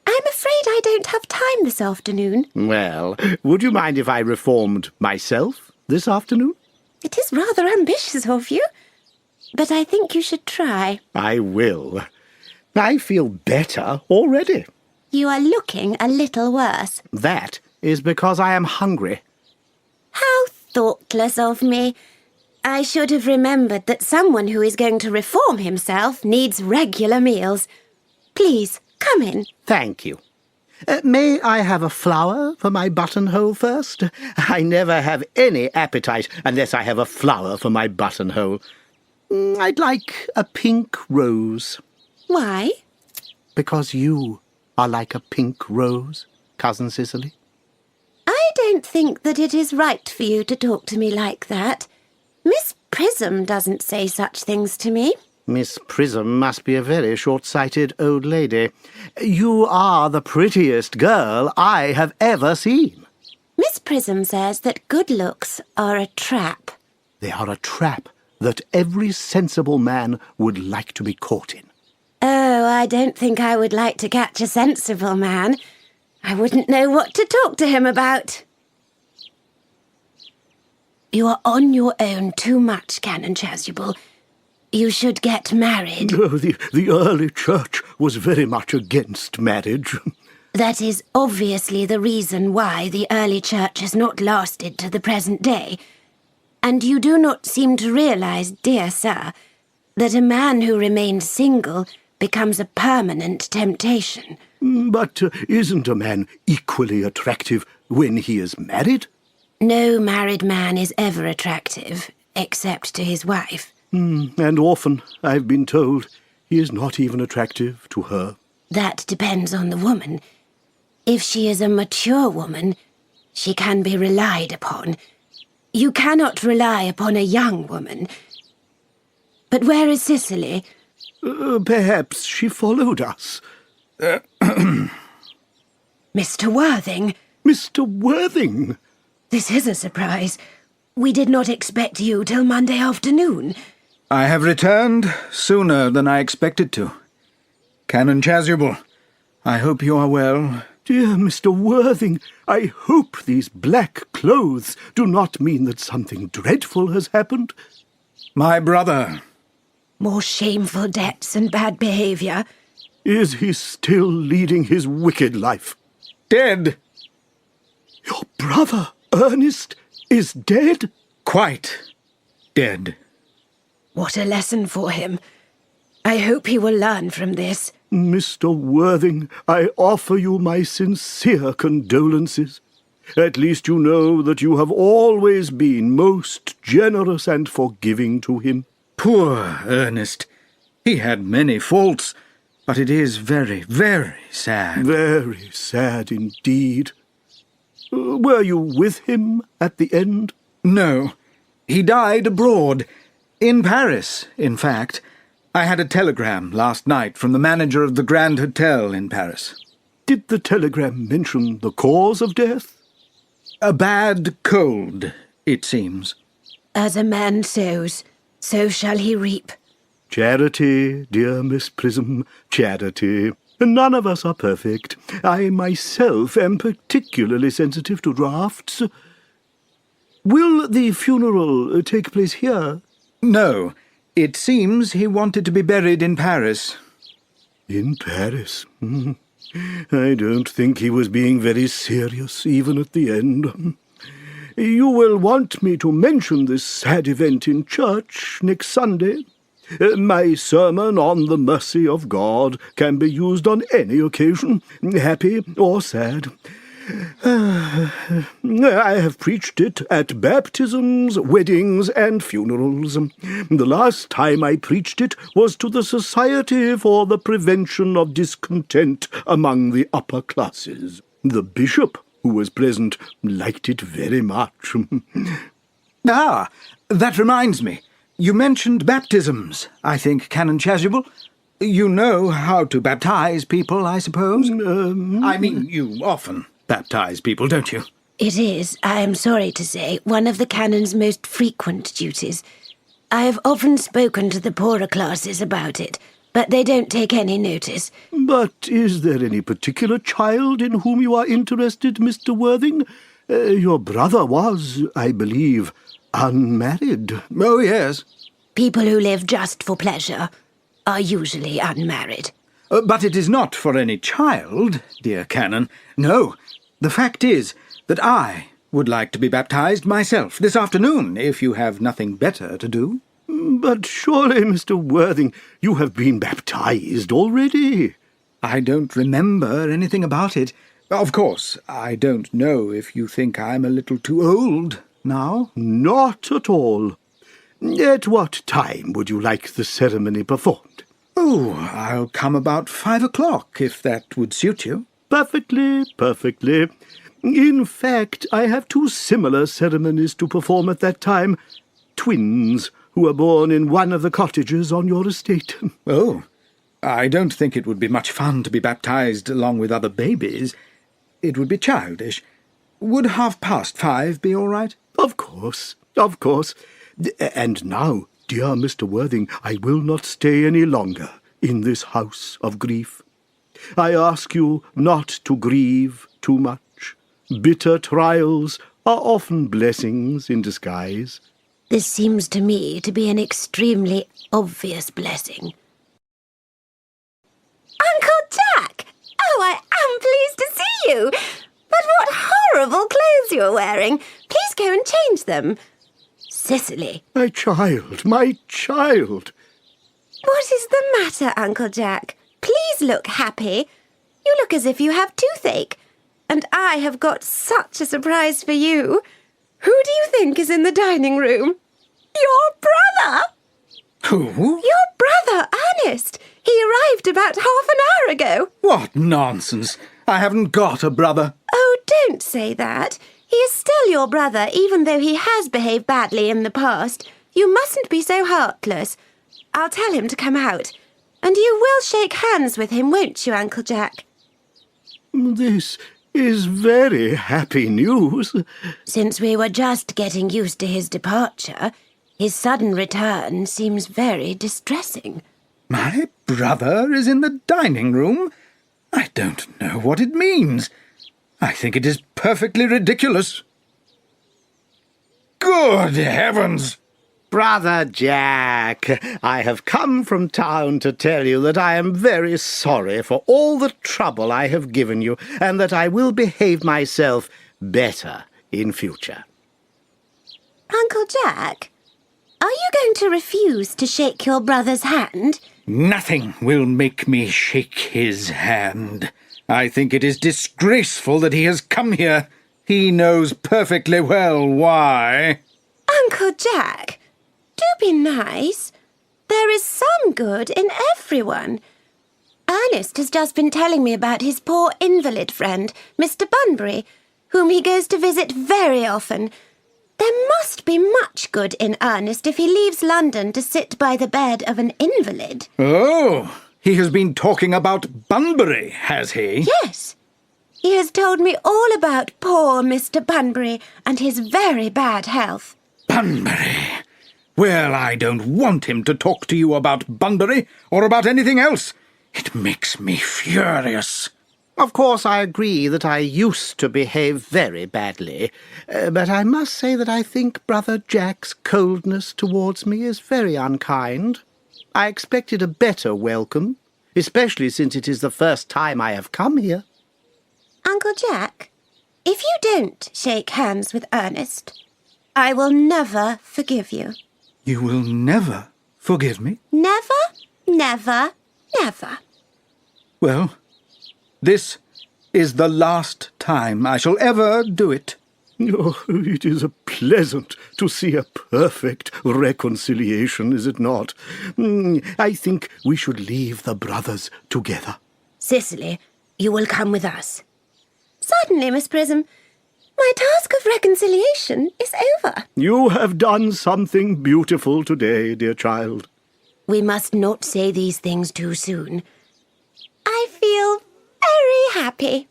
I'm afraid I don't have time this afternoon. Well, would you mind if I reformed myself this afternoon? It is rather ambitious of you, but I think you should try. I will. I feel better already. You are looking a little worse. That is because I am hungry. How thoughtless of me. I should have remembered that someone who is going to reform himself needs regular meals. Please, come in. Thank you. May I have a flower for my buttonhole first? I never have any appetite unless I have a flower for my buttonhole. I'd like a pink rose. Why? Because you are like a pink rose, Cousin Cicely. I don't think that it is right for you to talk to me like that. Miss Prism doesn't say such things to me. Miss Prism must be a very short-sighted old lady. You are the prettiest girl I have ever seen. Miss Prism says that good looks are a trap. They are a trap that every sensible man would like to be caught in. Oh, I don't think I would like to catch a sensible man. I wouldn't know what to talk to him about. You are on your own too much, Canon Chasuble. You should get married. Oh, the early church was very much against marriage. That is obviously the reason why the early church has not lasted to the present day. And you do not seem to realise, dear sir, that a man who remains single becomes a permanent temptation. But isn't a man equally attractive when he is married? No married man is ever attractive, except to his wife. And often, I've been told, he is not even attractive to her. That depends on the woman. If she is a mature woman, she can be relied upon. You cannot rely upon a young woman. But where is Cicely? Perhaps she followed us. Mr. Worthing? Mr. Worthing! This is a surprise. We did not expect you till Monday afternoon. I have returned sooner than I expected to. Canon Chasuble, I hope you are well. Dear Mr. Worthing, I hope these black clothes do not mean that something dreadful has happened. My brother. More shameful debts and bad behaviour. Is he still leading his wicked life? Dead. Your brother, Ernest, is dead? Quite dead. What a lesson for him. I hope he will learn from this. Mr. Worthing, I offer you my sincere condolences. At least you know that you have always been most generous and forgiving to him. Poor Ernest. He had many faults, but it is very, very sad. Very sad indeed. Were you with him at the end? No. He died abroad. In Paris, in fact. I had a telegram last night from the manager of the Grand Hotel in Paris. Did the telegram mention the cause of death? A bad cold, it seems. As a man sows, so shall he reap. Charity, dear Miss Prism, charity. None of us are perfect. I myself am particularly sensitive to drafts. Will the funeral take place here? No. It seems he wanted to be buried in Paris. In Paris? I don't think he was being very serious, even at the end. You will want me to mention this sad event in church next Sunday. My sermon on the mercy of God can be used on any occasion, happy or sad. I have preached it at baptisms, weddings, and funerals. The last time I preached it was to the Society for the Prevention of Discontent among the Upper Classes. The bishop, who was present, liked it very much. That reminds me. You mentioned baptisms, I think, Canon Chasuble. You know how to baptize people, I suppose? I mean, you often baptize people, don't you? It is, I am sorry to say, one of the canon's most frequent duties. I have often spoken to the poorer classes about it, but they don't take any notice. But is there any particular child in whom you are interested, Mr. Worthing? Your brother was, I believe, unmarried. Oh, yes. People who live just for pleasure are usually unmarried. But it is not for any child, dear Canon. No, the fact is that I would like to be baptized myself this afternoon, if you have nothing better to do. But surely, Mr. Worthing, you have been baptized already. I don't remember anything about it. Of course, I don't know if you think I'm a little too old now. Not at all. At what time would you like the ceremony performed? Oh, I'll come about 5 o'clock, if that would suit you. Perfectly, perfectly. In fact, I have two similar ceremonies to perform at that time. Twins, who are born in one of the cottages on your estate. Oh, I don't think it would be much fun to be baptized along with other babies. It would be childish. Would 5:30 be all right? Of course, of course. And now, dear Mr. Worthing, I will not stay any longer in this house of grief. I ask you not to grieve too much. Bitter trials are often blessings in disguise. This seems to me to be an extremely obvious blessing. Uncle Jack! Oh, I am pleased to see you! But what horrible clothes you're wearing! Please go and change them. Cicely. My child, my child! What is the matter, Uncle Jack? Please look happy. You look as if you have toothache. And I have got such a surprise for you. Who do you think is in the dining room? Your brother! Who? Your brother, Ernest. He arrived about half an hour ago. What nonsense! I haven't got a brother. Oh, don't say that. He is still your brother, even though he has behaved badly in the past. You mustn't be so heartless. I'll tell him to come out. And you will shake hands with him, won't you, Uncle Jack? This is very happy news. Since we were just getting used to his departure, his sudden return seems very distressing. My brother is in the dining room? I don't know what it means. I think it is perfectly ridiculous. Good heavens! Brother Jack, I have come from town to tell you that I am very sorry for all the trouble I have given you, and that I will behave myself better in future. Uncle Jack, are you going to refuse to shake your brother's hand? Nothing will make me shake his hand. I think it is disgraceful that he has come here. He knows perfectly well why. Uncle Jack, do be nice. There is some good in everyone. Ernest has just been telling me about his poor invalid friend, Mr. Bunbury, whom he goes to visit very often. There must be much good in Ernest if he leaves London to sit by the bed of an invalid. Oh, he has been talking about Bunbury, has he? Yes. He has told me all about poor Mr. Bunbury and his very bad health. Bunbury. Well, I don't want him to talk to you about Bunbury or about anything else. It makes me furious. Of course, I agree that I used to behave very badly, but I must say that I think Brother Jack's coldness towards me is very unkind. I expected a better welcome, especially since it is the first time I have come here. Uncle Jack, if you don't shake hands with Ernest, I will never forgive you. You will never forgive me? Never, never, never. Well, this is the last time I shall ever do it. Oh, it is pleasant to see a perfect reconciliation, is it not? I think we should leave the brothers together. Cicely, you will come with us. Certainly, Miss Prism. My task of reconciliation is over. You have done something beautiful today, dear child. We must not say these things too soon. I feel very happy.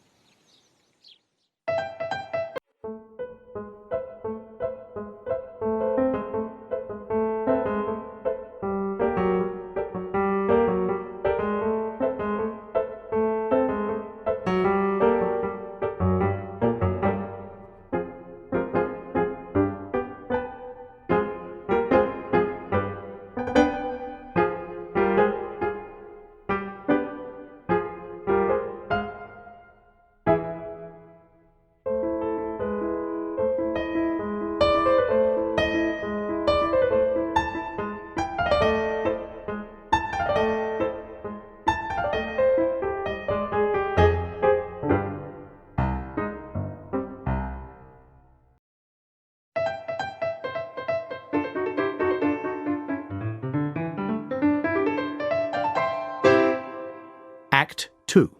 Act 2.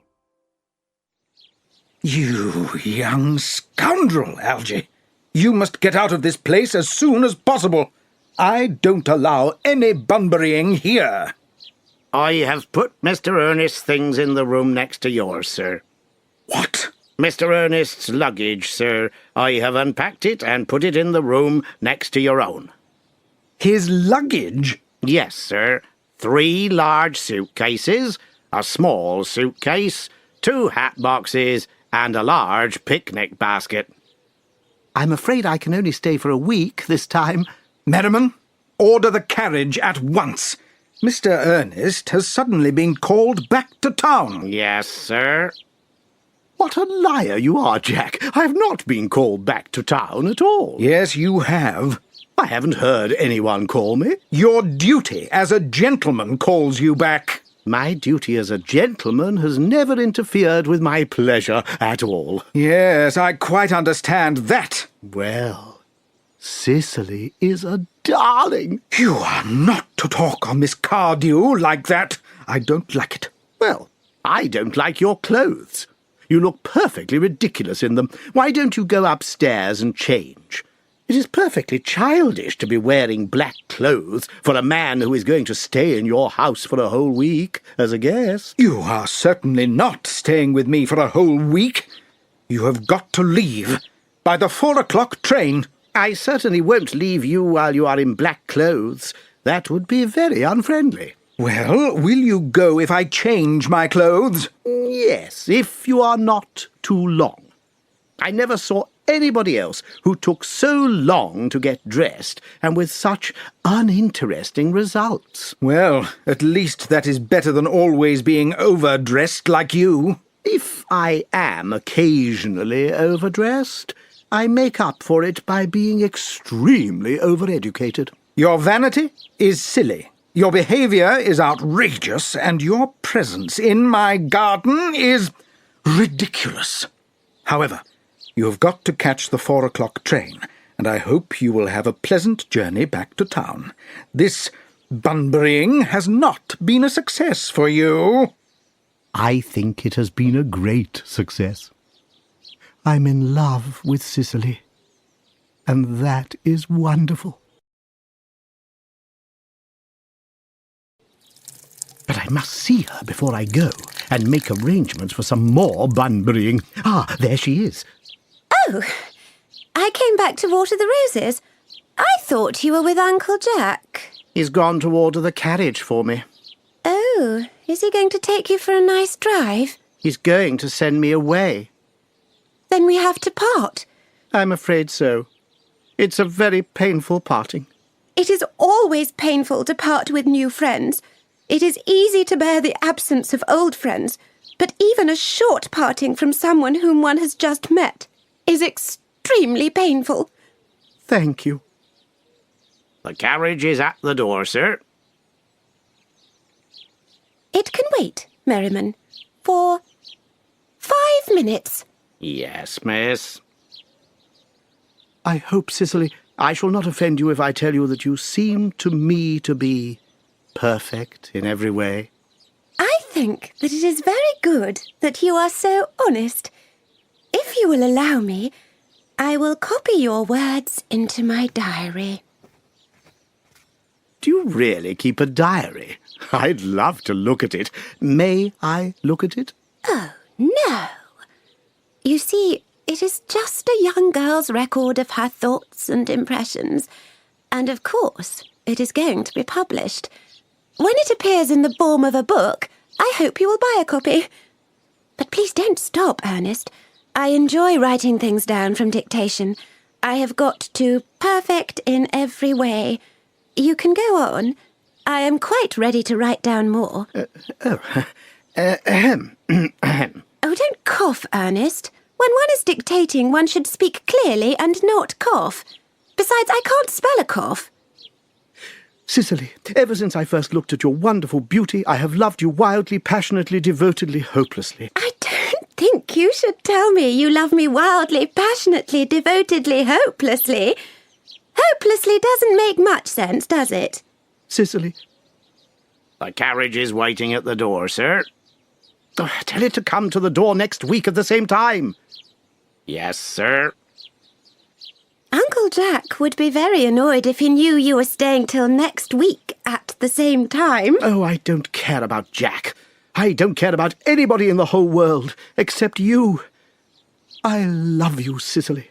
You young scoundrel, Algy. You must get out of this place as soon as possible. I don't allow any Bunburying here. I have put Mr. Earnest's things in the room next to yours, sir. What? Mr. Earnest's luggage, sir. I have unpacked it and put it in the room next to your own. His luggage? Yes, sir. 3 large suitcases, a small suitcase, 2 hat boxes, and a large picnic basket. I'm afraid I can only stay for a week this time. Merriman, order the carriage at once. Mr. Earnest has suddenly been called back to town. Yes, sir. What a liar you are, Jack. I have not been called back to town at all. Yes, you have. I haven't heard anyone call me. Your duty as a gentleman calls you back. My duty as a gentleman has never interfered with my pleasure at all. Yes, I quite understand that. Well, Cicely is a darling. You are not to talk on Miss Cardew like that. I don't like it. Well, I don't like your clothes. You look perfectly ridiculous in them. Why don't you go upstairs and change? It is perfectly childish to be wearing black clothes for a man who is going to stay in your house for a whole week as a guest. You are certainly not staying with me for a whole week. You have got to leave by the 4 o'clock train. I certainly won't leave you while you are in black clothes. That would be very unfriendly. Well, will you go if I change my clothes? Yes, if you are not too long. I never saw anybody else who took so long to get dressed and with such uninteresting results. Well, at least that is better than always being overdressed like you. If I am occasionally overdressed, I make up for it by being extremely overeducated. Your vanity is silly. Your behaviour is outrageous, and your presence in my garden is ridiculous. However, you have got to catch the 4 o'clock train, and I hope you will have a pleasant journey back to town. This Bunburying has not been a success for you. I think it has been a great success. I'm in love with Cicely, and that is wonderful. But I must see her before I go, and make arrangements for some more Bunburying. Ah, there she is. Oh, I came back to water the roses. I thought you were with Uncle Jack. He's gone to order the carriage for me. Oh, is he going to take you for a nice drive? He's going to send me away. Then we have to part. I'm afraid so. It's a very painful parting. It is always painful to part with new friends. It is easy to bear the absence of old friends, but even a short parting from someone whom one has just met is extremely painful. Thank you. The carriage is at the door, sir. It can wait, Merriman, for 5 minutes. Yes, miss. I hope, Cicely, I shall not offend you if I tell you that you seem to me to be perfect in every way. I think that it is very good that you are so honest. If you will allow me, I will copy your words into my diary. Do you really keep a diary? I'd love to look at it. May I look at it? Oh, no. You see, it is just a young girl's record of her thoughts and impressions. And of course, it is going to be published. When it appears in the form of a book, I hope you will buy a copy. But please don't stop, Ernest. I enjoy writing things down from dictation. I have got to perfect in every way. You can go on. I am quite ready to write down more. Oh, don't cough, Ernest. When one is dictating, one should speak clearly and not cough. Besides, I can't spell a cough. Cicely, ever since I first looked at your wonderful beauty, I have loved you wildly, passionately, devotedly, hopelessly. I don't think you should tell me you love me wildly, passionately, devotedly, hopelessly. Hopelessly doesn't make much sense, does it? Cicely. The carriage is waiting at the door, sir. Oh, tell it to come to the door next week at the same time. Yes, sir. Uncle Jack would be very annoyed if he knew you were staying till next week at the same time. Oh, I don't care about Jack. I don't care about anybody in the whole world except you. I love you, Cicely.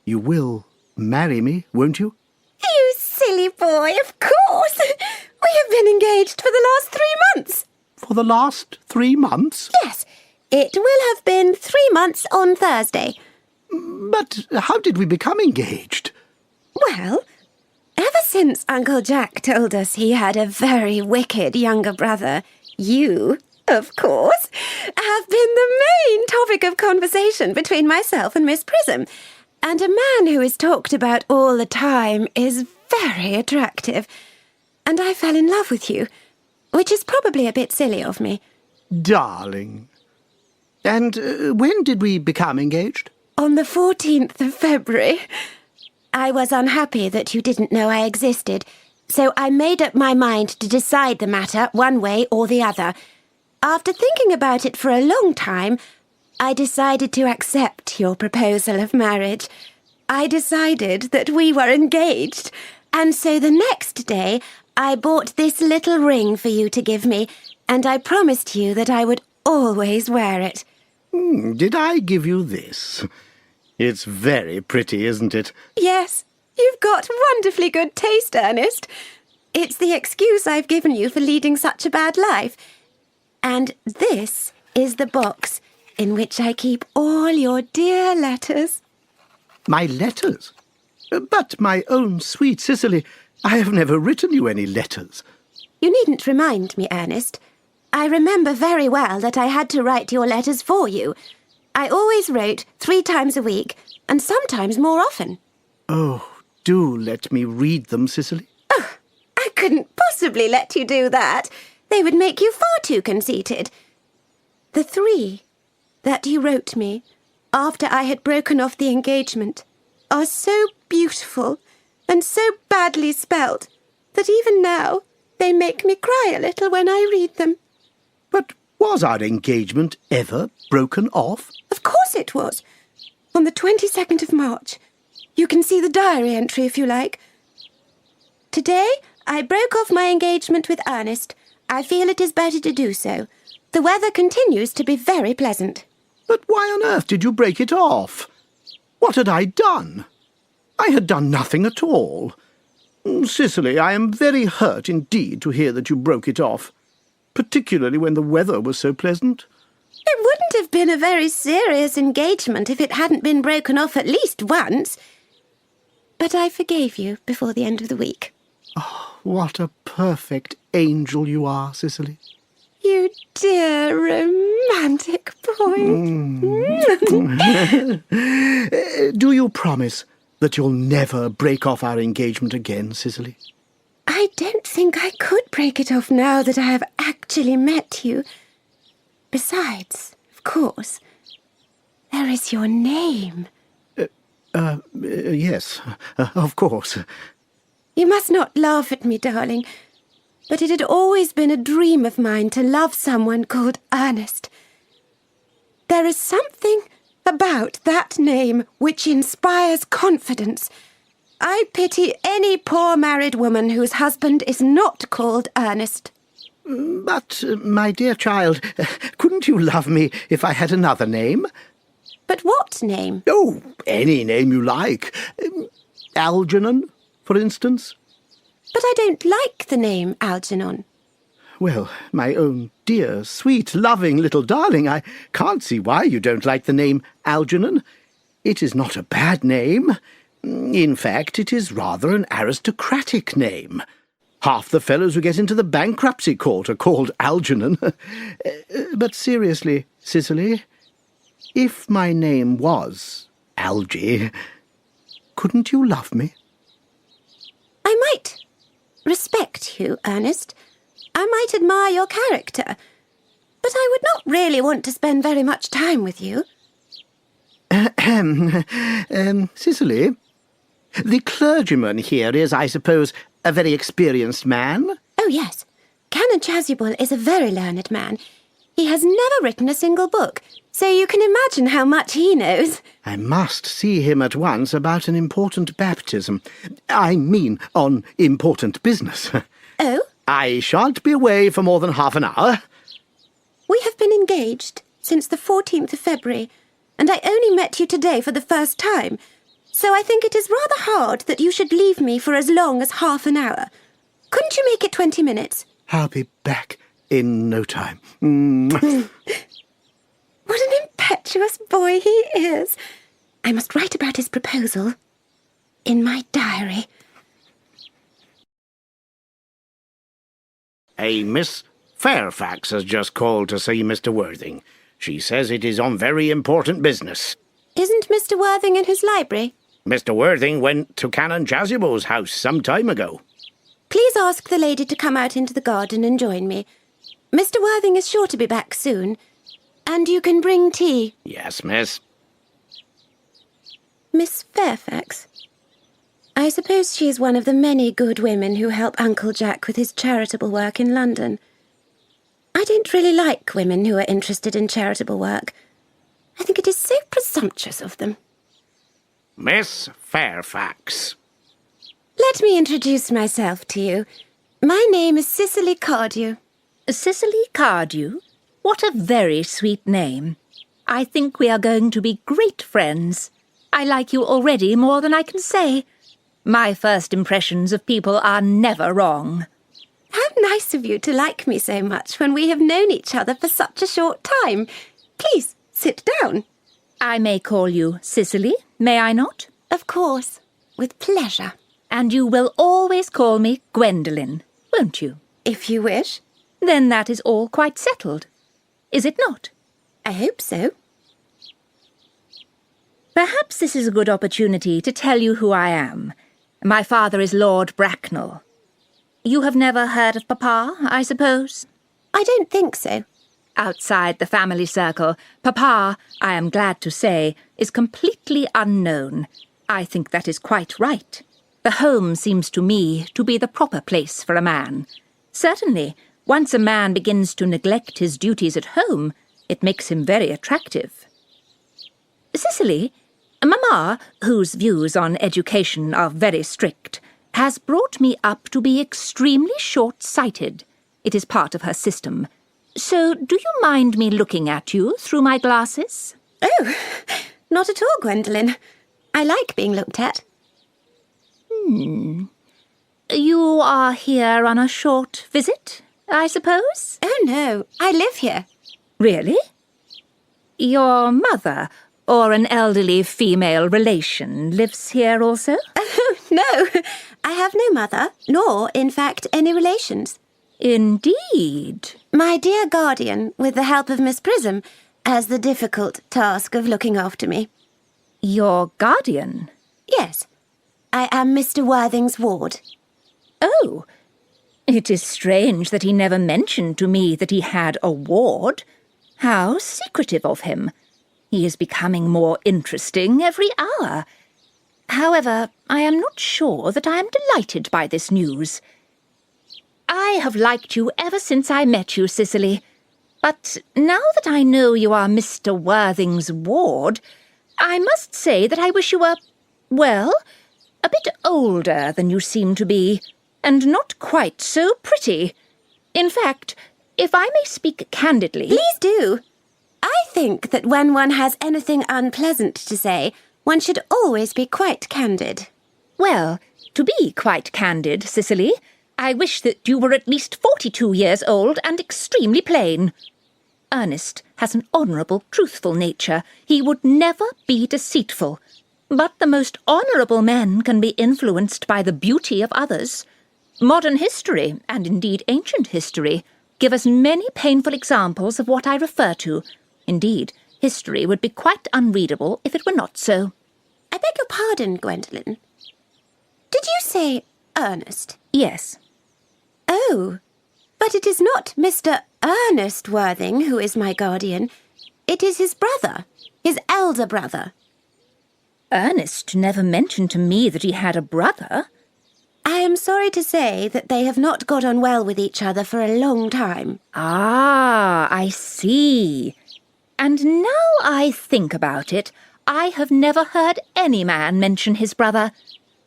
You will marry me, won't you? You silly boy, of course. We have been engaged for the last 3 months. For the last 3 months? Yes, it will have been 3 months on Thursday. But how did we become engaged? Well, ever since Uncle Jack told us he had a very wicked younger brother, you, of course, have been the main topic of conversation between myself and Miss Prism. And a man who is talked about all the time is very attractive. And I fell in love with you, which is probably a bit silly of me. Darling. And when did we become engaged? On the 14th of February. I was unhappy that you didn't know I existed, so I made up my mind to decide the matter one way or the other. After thinking about it for a long time, I decided to accept your proposal of marriage. I decided that we were engaged, and so the next day I bought this little ring for you to give me, and I promised you that I would always wear it. Did I give you this? It's very pretty, isn't it? Yes, you've got wonderfully good taste, Ernest. It's the excuse I've given you for leading such a bad life. And this is the box in which I keep all your dear letters. My letters? But, my own sweet Cicely, I have never written you any letters. You needn't remind me, Ernest. I remember very well that I had to write your letters for you. I always wrote 3 times a week, and sometimes more often. Oh, do let me read them, Cicely. Oh, I couldn't possibly let you do that. They would make you far too conceited. The 3 that you wrote me after I had broken off the engagement are so beautiful and so badly spelt that even now they make me cry a little when I read them. But was our engagement ever broken off? Of course it was. On the 22nd of March. You can see the diary entry if you like. Today, I broke off my engagement with Ernest. I feel it is better to do so. The weather continues to be very pleasant. But why on earth did you break it off? What had I done? I had done nothing at all. Cicely, I am very hurt indeed to hear that you broke it off, particularly when the weather was so pleasant. It wouldn't have been a very serious engagement if it hadn't been broken off at least once. But I forgave you before the end of the week. Oh, what a perfect angel you are, Cicely. You dear romantic boy. Do you promise that you'll never break off our engagement again, Cicely? I don't think I could break it off now that I have actually met you. Besides, of course, there is your name. Yes, of course. You must not laugh at me, darling, but it had always been a dream of mine to love someone called Earnest. There is something about that name which inspires confidence. I pity any poor married woman whose husband is not called Earnest. But, my dear child, couldn't you love me if I had another name? But what name? Oh, any name you like. Algernon, for instance. But I don't like the name Algernon. Well, my own dear, sweet, loving little darling, I can't see why you don't like the name Algernon. It is not a bad name. In fact, it is rather an aristocratic name. Half the fellows who get into the bankruptcy court are called Algernon. But seriously, Cicely, if my name was Algy, couldn't you love me? I might respect you, Ernest. I might admire your character. But I would not really want to spend very much time with you. Cicely, the clergyman here is, I suppose, a very experienced man? Oh, yes. Canon Chasuble is a very learned man. He has never written a single book, so you can imagine how much he knows. I must see him at once about an important baptism. I mean, on important business. Oh? I shan't be away for more than half an hour. We have been engaged since the 14th of February, and I only met you today for the first time, so I think it is rather hard that you should leave me for as long as half an hour. Couldn't you make it 20 minutes? I'll be back in no time. What an impetuous boy he is. I must write about his proposal in my diary. A Miss Fairfax has just called to see Mr. Worthing. She says it is on very important business. Isn't Mr. Worthing in his library? Mr. Worthing went to Canon Chasuble's house some time ago. Please ask the lady to come out into the garden and join me. Mr. Worthing is sure to be back soon. And you can bring tea. Yes, miss. Miss Fairfax? I suppose she is one of the many good women who help Uncle Jack with his charitable work in London. I don't really like women who are interested in charitable work. I think it is so presumptuous of them. Miss Fairfax. Let me introduce myself to you. My name is Cicely Cardew. Cicely Cardew? What a very sweet name. I think we are going to be great friends. I like you already more than I can say. My first impressions of people are never wrong. How nice of you to like me so much when we have known each other for such a short time. Please, sit down. I may call you Cicely, may I not? Of course, with pleasure. And you will always call me Gwendolen, won't you? If you wish. Then that is all quite settled. Is it not? I hope so. Perhaps this is a good opportunity to tell you who I am. My father is Lord Bracknell. You have never heard of Papa, I suppose? I don't think so. Outside the family circle, Papa, I am glad to say, is completely unknown. I think that is quite right. The home seems to me to be the proper place for a man. Certainly, once a man begins to neglect his duties at home, it makes him very attractive. Cicely, Mamma, whose views on education are very strict, has brought me up to be extremely short-sighted. It is part of her system. So do you mind me looking at you through my glasses? Oh, not at all, Gwendolen. I like being looked at. You are here on a short visit, I suppose? Oh, no, I live here. Really? Your mother, or an elderly female relation, lives here also? Oh, no, I have no mother, nor, in fact, any relations. Indeed. My dear guardian, with the help of Miss Prism, has the difficult task of looking after me. Your guardian? Yes, I am Mr. Worthing's ward. Oh, it is strange that he never mentioned to me that he had a ward. How secretive of him. He is becoming more interesting every hour. However, I am not sure that I am delighted by this news. I have liked you ever since I met you, Cicely. But now that I know you are Mr. Worthing's ward, I must say that I wish you were, well, a bit older than you seem to be, and not quite so pretty. In fact, if I may speak candidly— Please do. I think that when one has anything unpleasant to say, one should always be quite candid. Well, to be quite candid, Cicely, I wish that you were at least 42 years old and extremely plain. Ernest has an honourable, truthful nature. He would never be deceitful. But the most honourable men can be influenced by the beauty of others. Modern history, and indeed ancient history, give us many painful examples of what I refer to. Indeed, history would be quite unreadable if it were not so. I beg your pardon, Gwendolen. Did you say Ernest? Yes. Oh, but it is not Mr. Ernest Worthing who is my guardian. It is his brother, his elder brother. Ernest never mentioned to me that he had a brother. I am sorry to say that they have not got on well with each other for a long time. Ah, I see. And now I think about it, I have never heard any man mention his brother.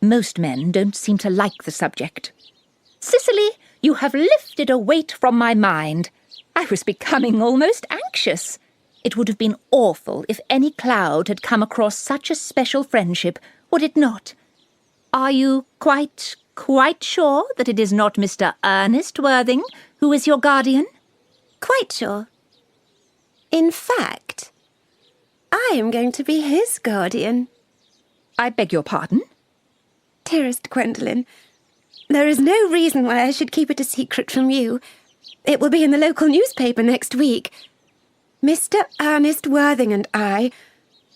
Most men don't seem to like the subject. Cicely, you have lifted a weight from my mind. I was becoming almost anxious. It would have been awful if any cloud had come across such a special friendship, would it not? Are you quite sure that it is not Mr. Ernest Worthing who is your guardian? Quite sure. In fact, I am going to be his guardian. I beg your pardon? Dearest Gwendolen, there is no reason why I should keep it a secret from you. It will be in the local newspaper next week. Mr. Ernest Worthing and I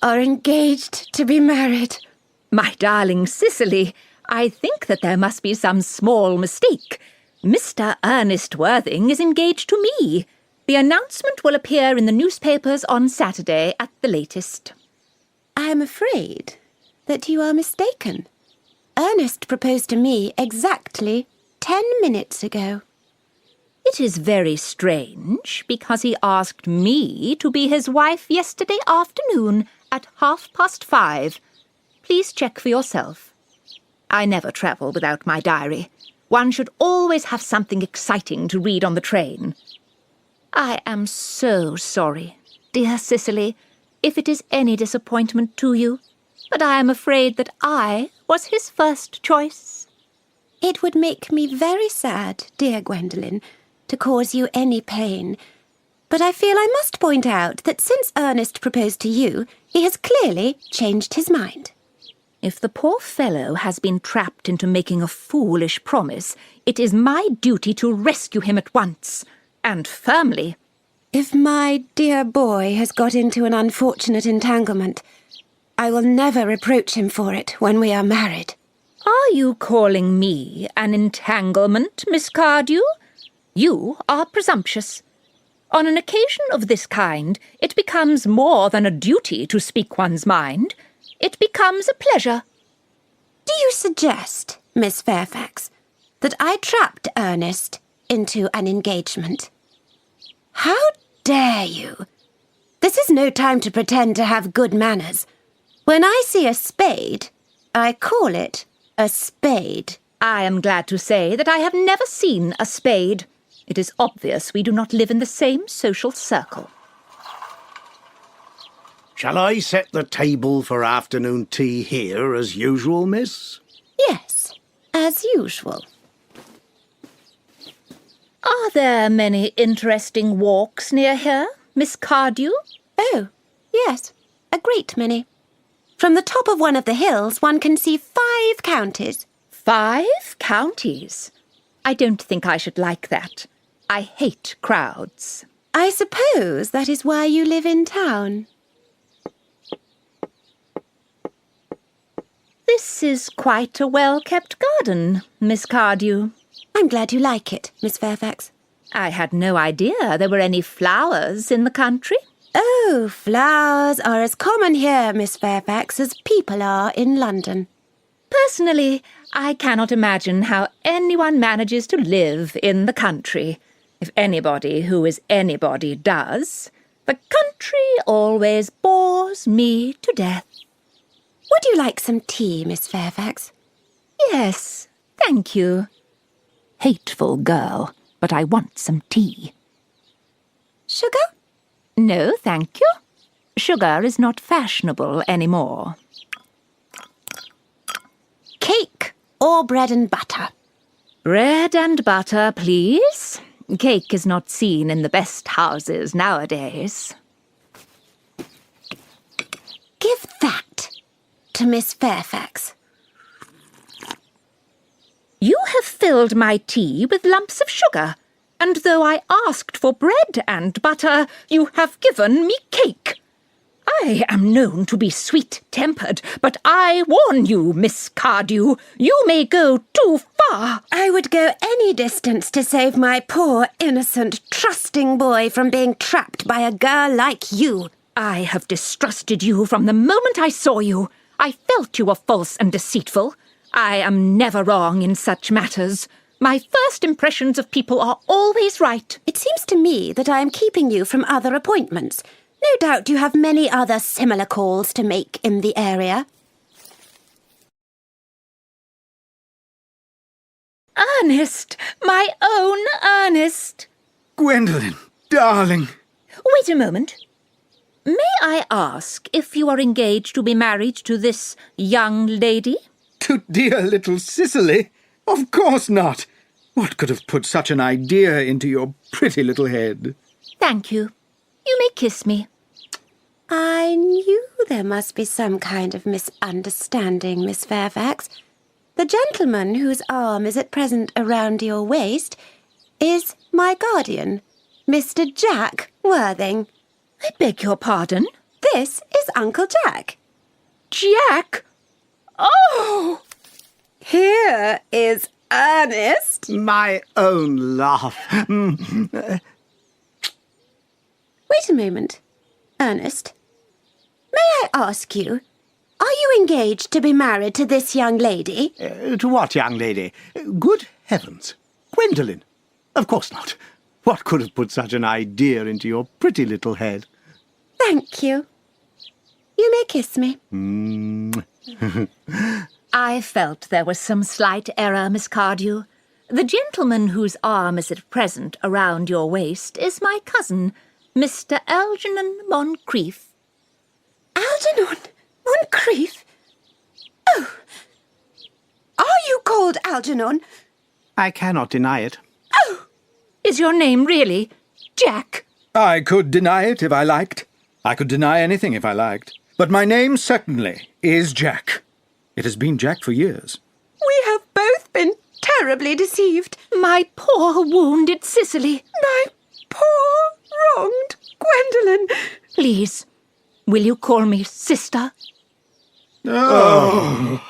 are engaged to be married. My darling Cicely, I think that there must be some small mistake. Mr. Ernest Worthing is engaged to me. The announcement will appear in the newspapers on Saturday at the latest. I am afraid that you are mistaken. Ernest proposed to me exactly 10 minutes ago. It is very strange, because he asked me to be his wife yesterday afternoon at 5:30. Please check for yourself. I never travel without my diary. One should always have something exciting to read on the train. I am so sorry, dear Cicely, if it is any disappointment to you, but I am afraid that I was his first choice. It would make me very sad, dear Gwendolen, to cause you any pain, but I feel I must point out that since Ernest proposed to you, he has clearly changed his mind. If the poor fellow has been trapped into making a foolish promise, it is my duty to rescue him at once, and firmly. If my dear boy has got into an unfortunate entanglement, I will never reproach him for it when we are married. Are you calling me an entanglement, Miss Cardew? You are presumptuous. On an occasion of this kind, it becomes more than a duty to speak one's mind. It becomes a pleasure. Do you suggest, Miss Fairfax, that I trapped Ernest into an engagement? How dare you? This is no time to pretend to have good manners. When I see a spade, I call it a spade. I am glad to say that I have never seen a spade. It is obvious we do not live in the same social circle. Shall I set the table for afternoon tea here as usual, miss? Yes. as usual. Are there many interesting walks near here, Miss Cardew? Oh, yes, a great many. From the top of one of the hills, one can see 5 counties. 5 counties? I don't think I should like that. I hate crowds. I suppose that is why you live in town. This is quite a well-kept garden, Miss Cardew. I'm glad you like it, Miss Fairfax. I had no idea there were any flowers in the country. Oh, flowers are as common here, Miss Fairfax, as people are in London. Personally, I cannot imagine how anyone manages to live in the country, if anybody who is anybody does. The country always bores me to death. Would you like some tea, Miss Fairfax? Yes, thank you. Hateful girl, but I want some tea. Sugar? No, thank you. Sugar is not fashionable anymore. Cake or bread and butter? Bread and butter, please. Cake is not seen in the best houses nowadays. Give that to Miss Fairfax. You have filled my tea with lumps of sugar, and though I asked for bread and butter, you have given me cake. I am known to be sweet-tempered, but I warn you, Miss Cardew, you may go too far. I would go any distance to save my poor, innocent, trusting boy from being trapped by a girl like you. I have distrusted you from the moment I saw you. I felt you were false and deceitful. I am never wrong in such matters. My first impressions of people are always right. It seems to me that I am keeping you from other appointments. No doubt you have many other similar calls to make in the area. Ernest! My own Ernest! Gwendolen, darling. Wait a moment. May I ask if you are engaged to be married to this young lady? To dear little Cicely? Of course not. What could have put such an idea into your pretty little head? Thank you. You may kiss me. I knew there must be some kind of misunderstanding, Miss Fairfax. The gentleman whose arm is at present around your waist is my guardian, Mr. Jack Worthing. I beg your pardon? This is Uncle Jack. Jack? Oh! Here is Ernest. My own laugh. Wait a moment. Ernest, may I ask you, are you engaged to be married to this young lady? To what young lady? Good heavens. Gwendolen. Of course not. What could have put such an idea into your pretty little head? Thank you. You may kiss me. I felt there was some slight error, Miss Cardew. The gentleman whose arm is at present around your waist is my cousin, Mr. Algernon Moncrief. Algernon Moncrief? Oh, are you called Algernon? I cannot deny it. Oh! Is your name really Jack? I could deny it if I liked. I could deny anything if I liked. But my name certainly is Jack. It has been Jack for years. We have both been terribly deceived. My poor wounded Cicely. My poor wronged Gwendolen. Please, will you call me sister? Oh.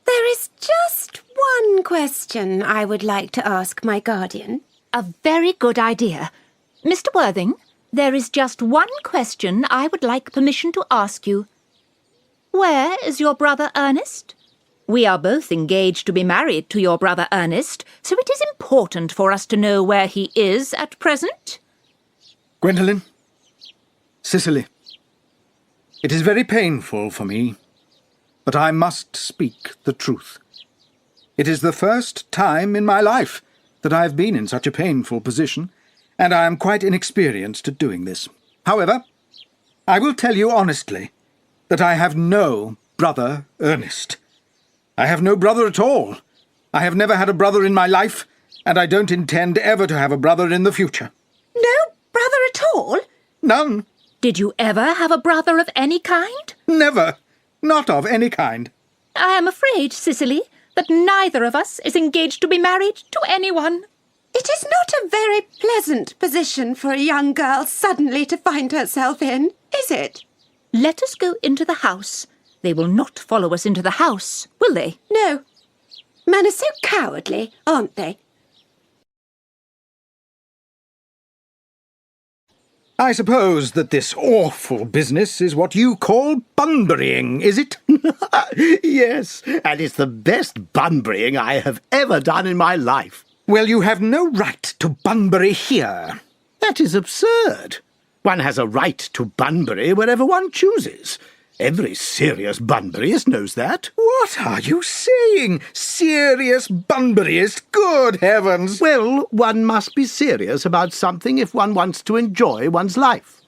There is just one question I would like to ask my guardian. A very good idea. Mr. Worthing, there is just one question I would like permission to ask you. Where is your brother Ernest? We are both engaged to be married to your brother Ernest, so it is important for us to know where he is at present. Gwendolen, Cicely, it is very painful for me, but I must speak the truth. It is the first time in my life that I have been in such a painful position, and I am quite inexperienced at doing this. However, I will tell you honestly that I have no brother Ernest. I have no brother at all. I have never had a brother in my life, and I don't intend ever to have a brother in the future. No brother at all? None. Did you ever have a brother of any kind? Never. Not of any kind. I am afraid, Cicely, that neither of us is engaged to be married to anyone. It is not a very pleasant position for a young girl suddenly to find herself in, is it? Let us go into the house. They will not follow us into the house, will they? No. Men are so cowardly, aren't they? I suppose that this awful business is what you call bunburying, is it? Yes, and it's the best bunburying I have ever done in my life. Well, you have no right to bunbury here. That is absurd. One has a right to bunbury wherever one chooses. Every serious bunburyist knows that. What are you saying? Serious bunburyist? Good heavens! Well, one must be serious about something if one wants to enjoy one's life.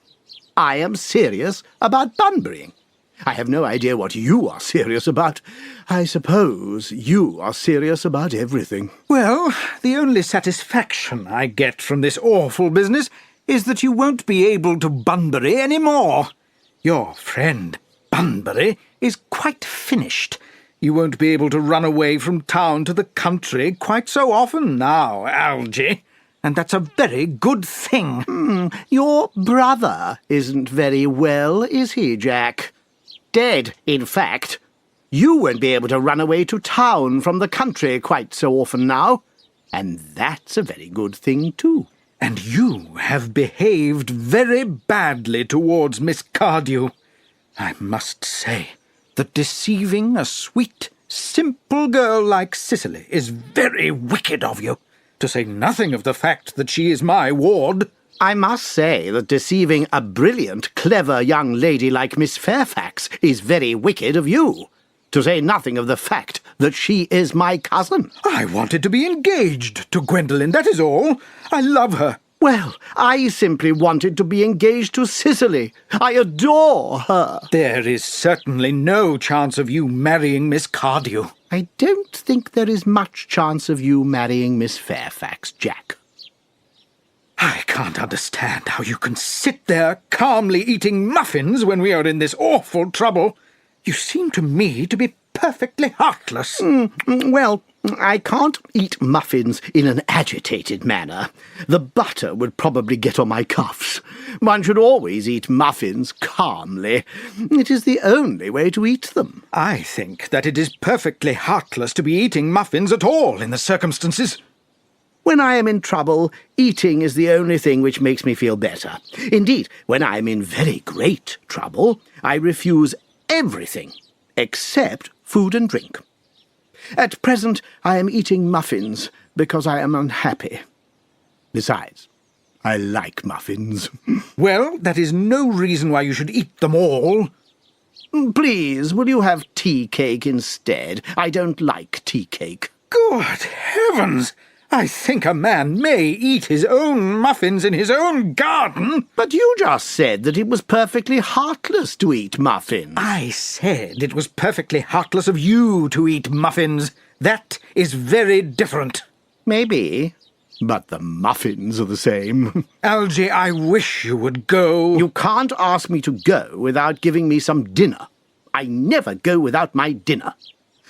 I am serious about bunburying. I have no idea what you are serious about. I suppose you are serious about everything. Well, the only satisfaction I get from this awful business is that you won't be able to bunbury any more. Your friend Bunbury is quite finished. You won't be able to run away from town to the country quite so often now, Algy. And that's a very good thing. Your brother isn't very well, is he, Jack? Dead, in fact. You won't be able to run away to town from the country quite so often now. And that's a very good thing, too. And you have behaved very badly towards Miss Cardew. I must say that deceiving a sweet, simple girl like Cicely is very wicked of you, to say nothing of the fact that she is my ward. I must say that deceiving a brilliant, clever young lady like Miss Fairfax is very wicked of you, to say nothing of the fact that she is my cousin. I wanted to be engaged to Gwendolen, that is all. I love her. Well, I simply wanted to be engaged to Cicely. I adore her. There is certainly no chance of you marrying Miss Cardew. I don't think there is much chance of you marrying Miss Fairfax, Jack. I can't understand how you can sit there calmly eating muffins when we are in this awful trouble. You seem to me to be perfectly heartless. Well, I can't eat muffins in an agitated manner. The butter would probably get on my cuffs. One should always eat muffins calmly. It is the only way to eat them. I think that it is perfectly heartless to be eating muffins at all in the circumstances. When I am in trouble, eating is the only thing which makes me feel better. Indeed, when I am in very great trouble, I refuse everything except food and drink. At present, I am eating muffins because I am unhappy. Besides, I like muffins. Well, that is no reason why you should eat them all. Please, will you have tea cake instead? I don't like tea cake. Good heavens! I think a man may eat his own muffins in his own garden. But you just said that it was perfectly heartless to eat muffins. I said it was perfectly heartless of you to eat muffins. That is very different. Maybe, but the muffins are the same. Algy, I wish you would go. You can't ask me to go without giving me some dinner. I never go without my dinner.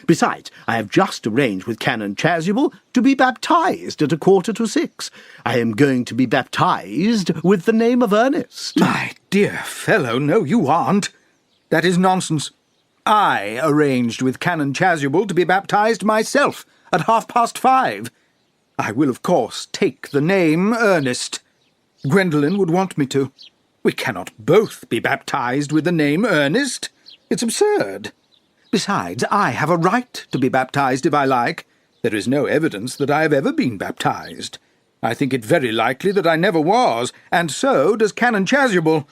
Besides, I have just arranged with Canon Chasuble to be baptized at 5:45. I am going to be baptized with the name of Earnest. My dear fellow, no, you aren't. That is nonsense. I arranged with Canon Chasuble to be baptized myself at 5:30. I will, of course, take the name Earnest. Gwendolen would want me to. We cannot both be baptized with the name Earnest. It's absurd. Besides, I have a right to be baptized if I like. There is no evidence that I have ever been baptized. I think it very likely that I never was, and so does Canon Chasuble.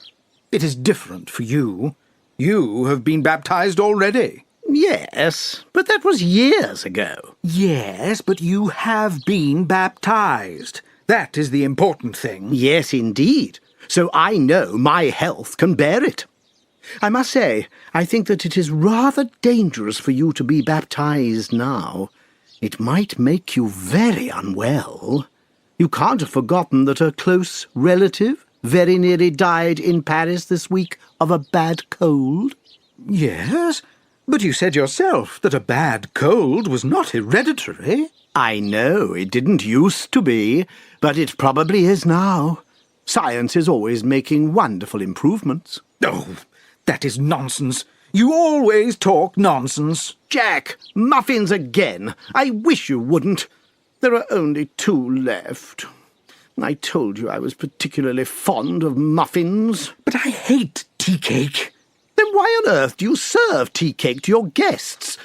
It is different for you. You have been baptized already. Yes, but that was years ago. Yes, but you have been baptized. That is the important thing. Yes, indeed. So I know my health can bear it. I must say, I think that it is rather dangerous for you to be baptized now. It might make you very unwell. You can't have forgotten that a close relative very nearly died in Paris this week of a bad cold. Yes, but you said yourself that a bad cold was not hereditary. I know it didn't used to be, but it probably is now. Science is always making wonderful improvements. Oh, that is nonsense. You always talk nonsense. Jack, muffins again. I wish you wouldn't. There are only 2 left. I told you I was particularly fond of muffins. But I hate tea cake. Then why on earth do you serve tea cake to your guests?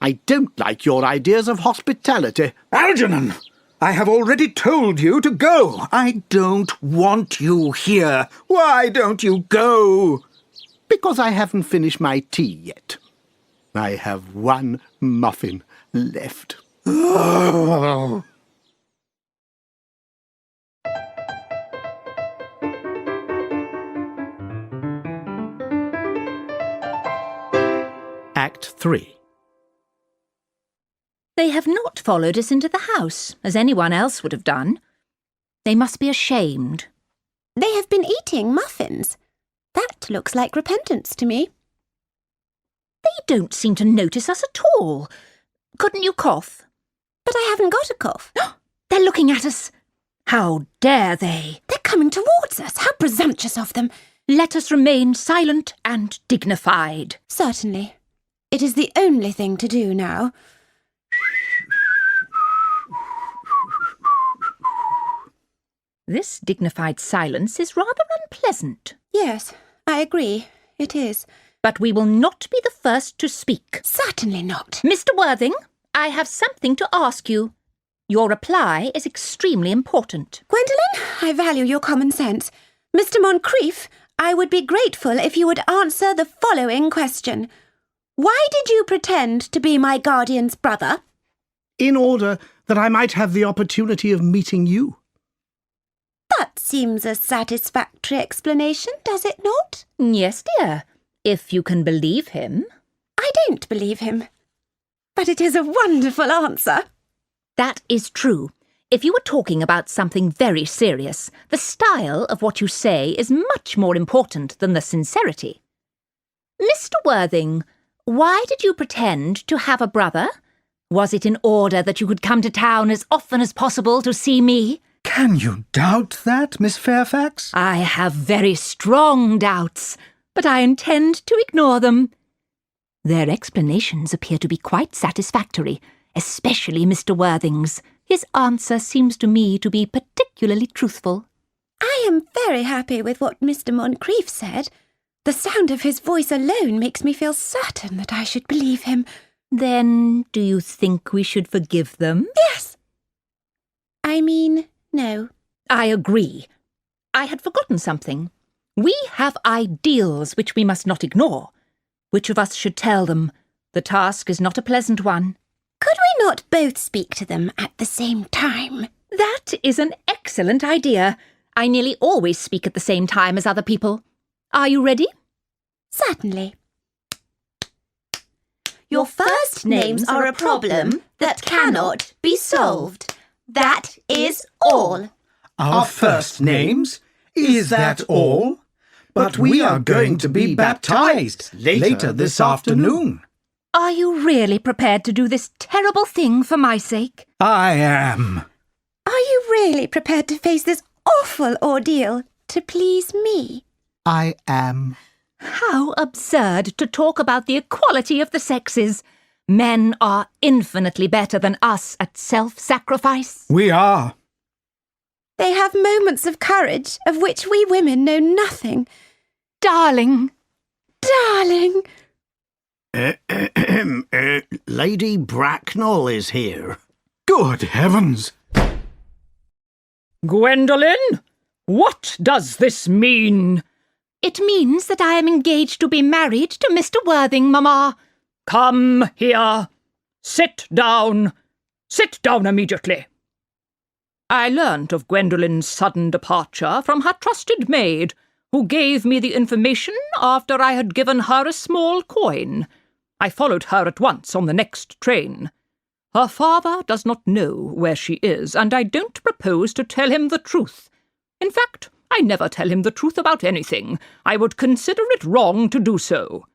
I don't like your ideas of hospitality. Algernon, I have already told you to go. I don't want you here. Why don't you go? Because I haven't finished my tea yet. I have 1 muffin left. Oh. Act 3. They have not followed us into the house, as anyone else would have done. They must be ashamed. They have been eating muffins. That looks like repentance to me. They don't seem to notice us at all. Couldn't you cough? But I haven't got a cough. They're looking at us. How dare they? They're coming towards us. How presumptuous of them. Let us remain silent and dignified. Certainly. It is the only thing to do now. This dignified silence is rather unpleasant. Yes, I agree. It is. But we will not be the first to speak. Certainly not. Mr. Worthing, I have something to ask you. Your reply is extremely important. Gwendolen, I value your common sense. Mr. Moncrief, I would be grateful if you would answer the following question. Why did you pretend to be my guardian's brother? In order that I might have the opportunity of meeting you. That seems a satisfactory explanation, does it not? Yes, dear, if you can believe him. I don't believe him. But it is a wonderful answer. That is true. If you were talking about something very serious, the style of what you say is much more important than the sincerity. Mr. Worthing, why did you pretend to have a brother? Was it in order that you could come to town as often as possible to see me? Can you doubt that, Miss Fairfax? I have very strong doubts, but I intend to ignore them. Their explanations appear to be quite satisfactory, especially Mr. Worthing's. His answer seems to me to be particularly truthful. I am very happy with what Mr. Moncrief said. The sound of his voice alone makes me feel certain that I should believe him. Then do you think we should forgive them? Yes. I mean, no. I agree. I had forgotten something. We have ideals which we must not ignore. Which of us should tell them? The task is not a pleasant one. Could we not both speak to them at the same time? That is an excellent idea. I nearly always speak at the same time as other people. Are you ready? Certainly. Your first names are a problem that cannot be solved. That is all. Our first names? Is that all? But we are going to be baptized later this afternoon. Are you really prepared to do this terrible thing for my sake? I am. Are you really prepared to face this awful ordeal to please me? I am. How absurd to talk about the equality of the sexes. Men are infinitely better than us at self-sacrifice. We are. They have moments of courage of which we women know nothing. Darling. Darling. Lady Bracknell is here. Good heavens! Gwendolen, what does this mean? It means that I am engaged to be married to Mr. Worthing, Mamma. Come here. Sit down. Sit down immediately. I learnt of Gwendolen's sudden departure from her trusted maid, who gave me the information after I had given her a small coin. I followed her at once on the next train. Her father does not know where she is, and I don't propose to tell him the truth. In fact, I never tell him the truth about anything. I would consider it wrong to do so.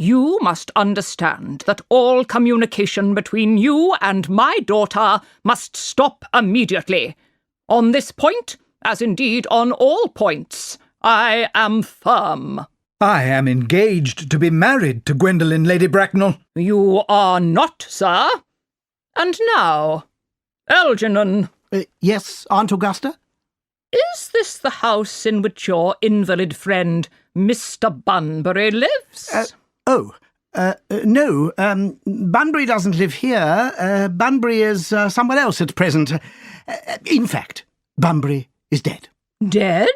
You must understand that all communication between you and my daughter must stop immediately. On this point, as indeed on all points, I am firm. I am engaged to be married to Gwendolen, Lady Bracknell. You are not, sir. And now, Algernon. Yes, Aunt Augusta? Is this the house in which your invalid friend, Mr. Bunbury, lives? No. Bunbury doesn't live here. Bunbury is somewhere else at present. In fact, Bunbury is dead. Dead?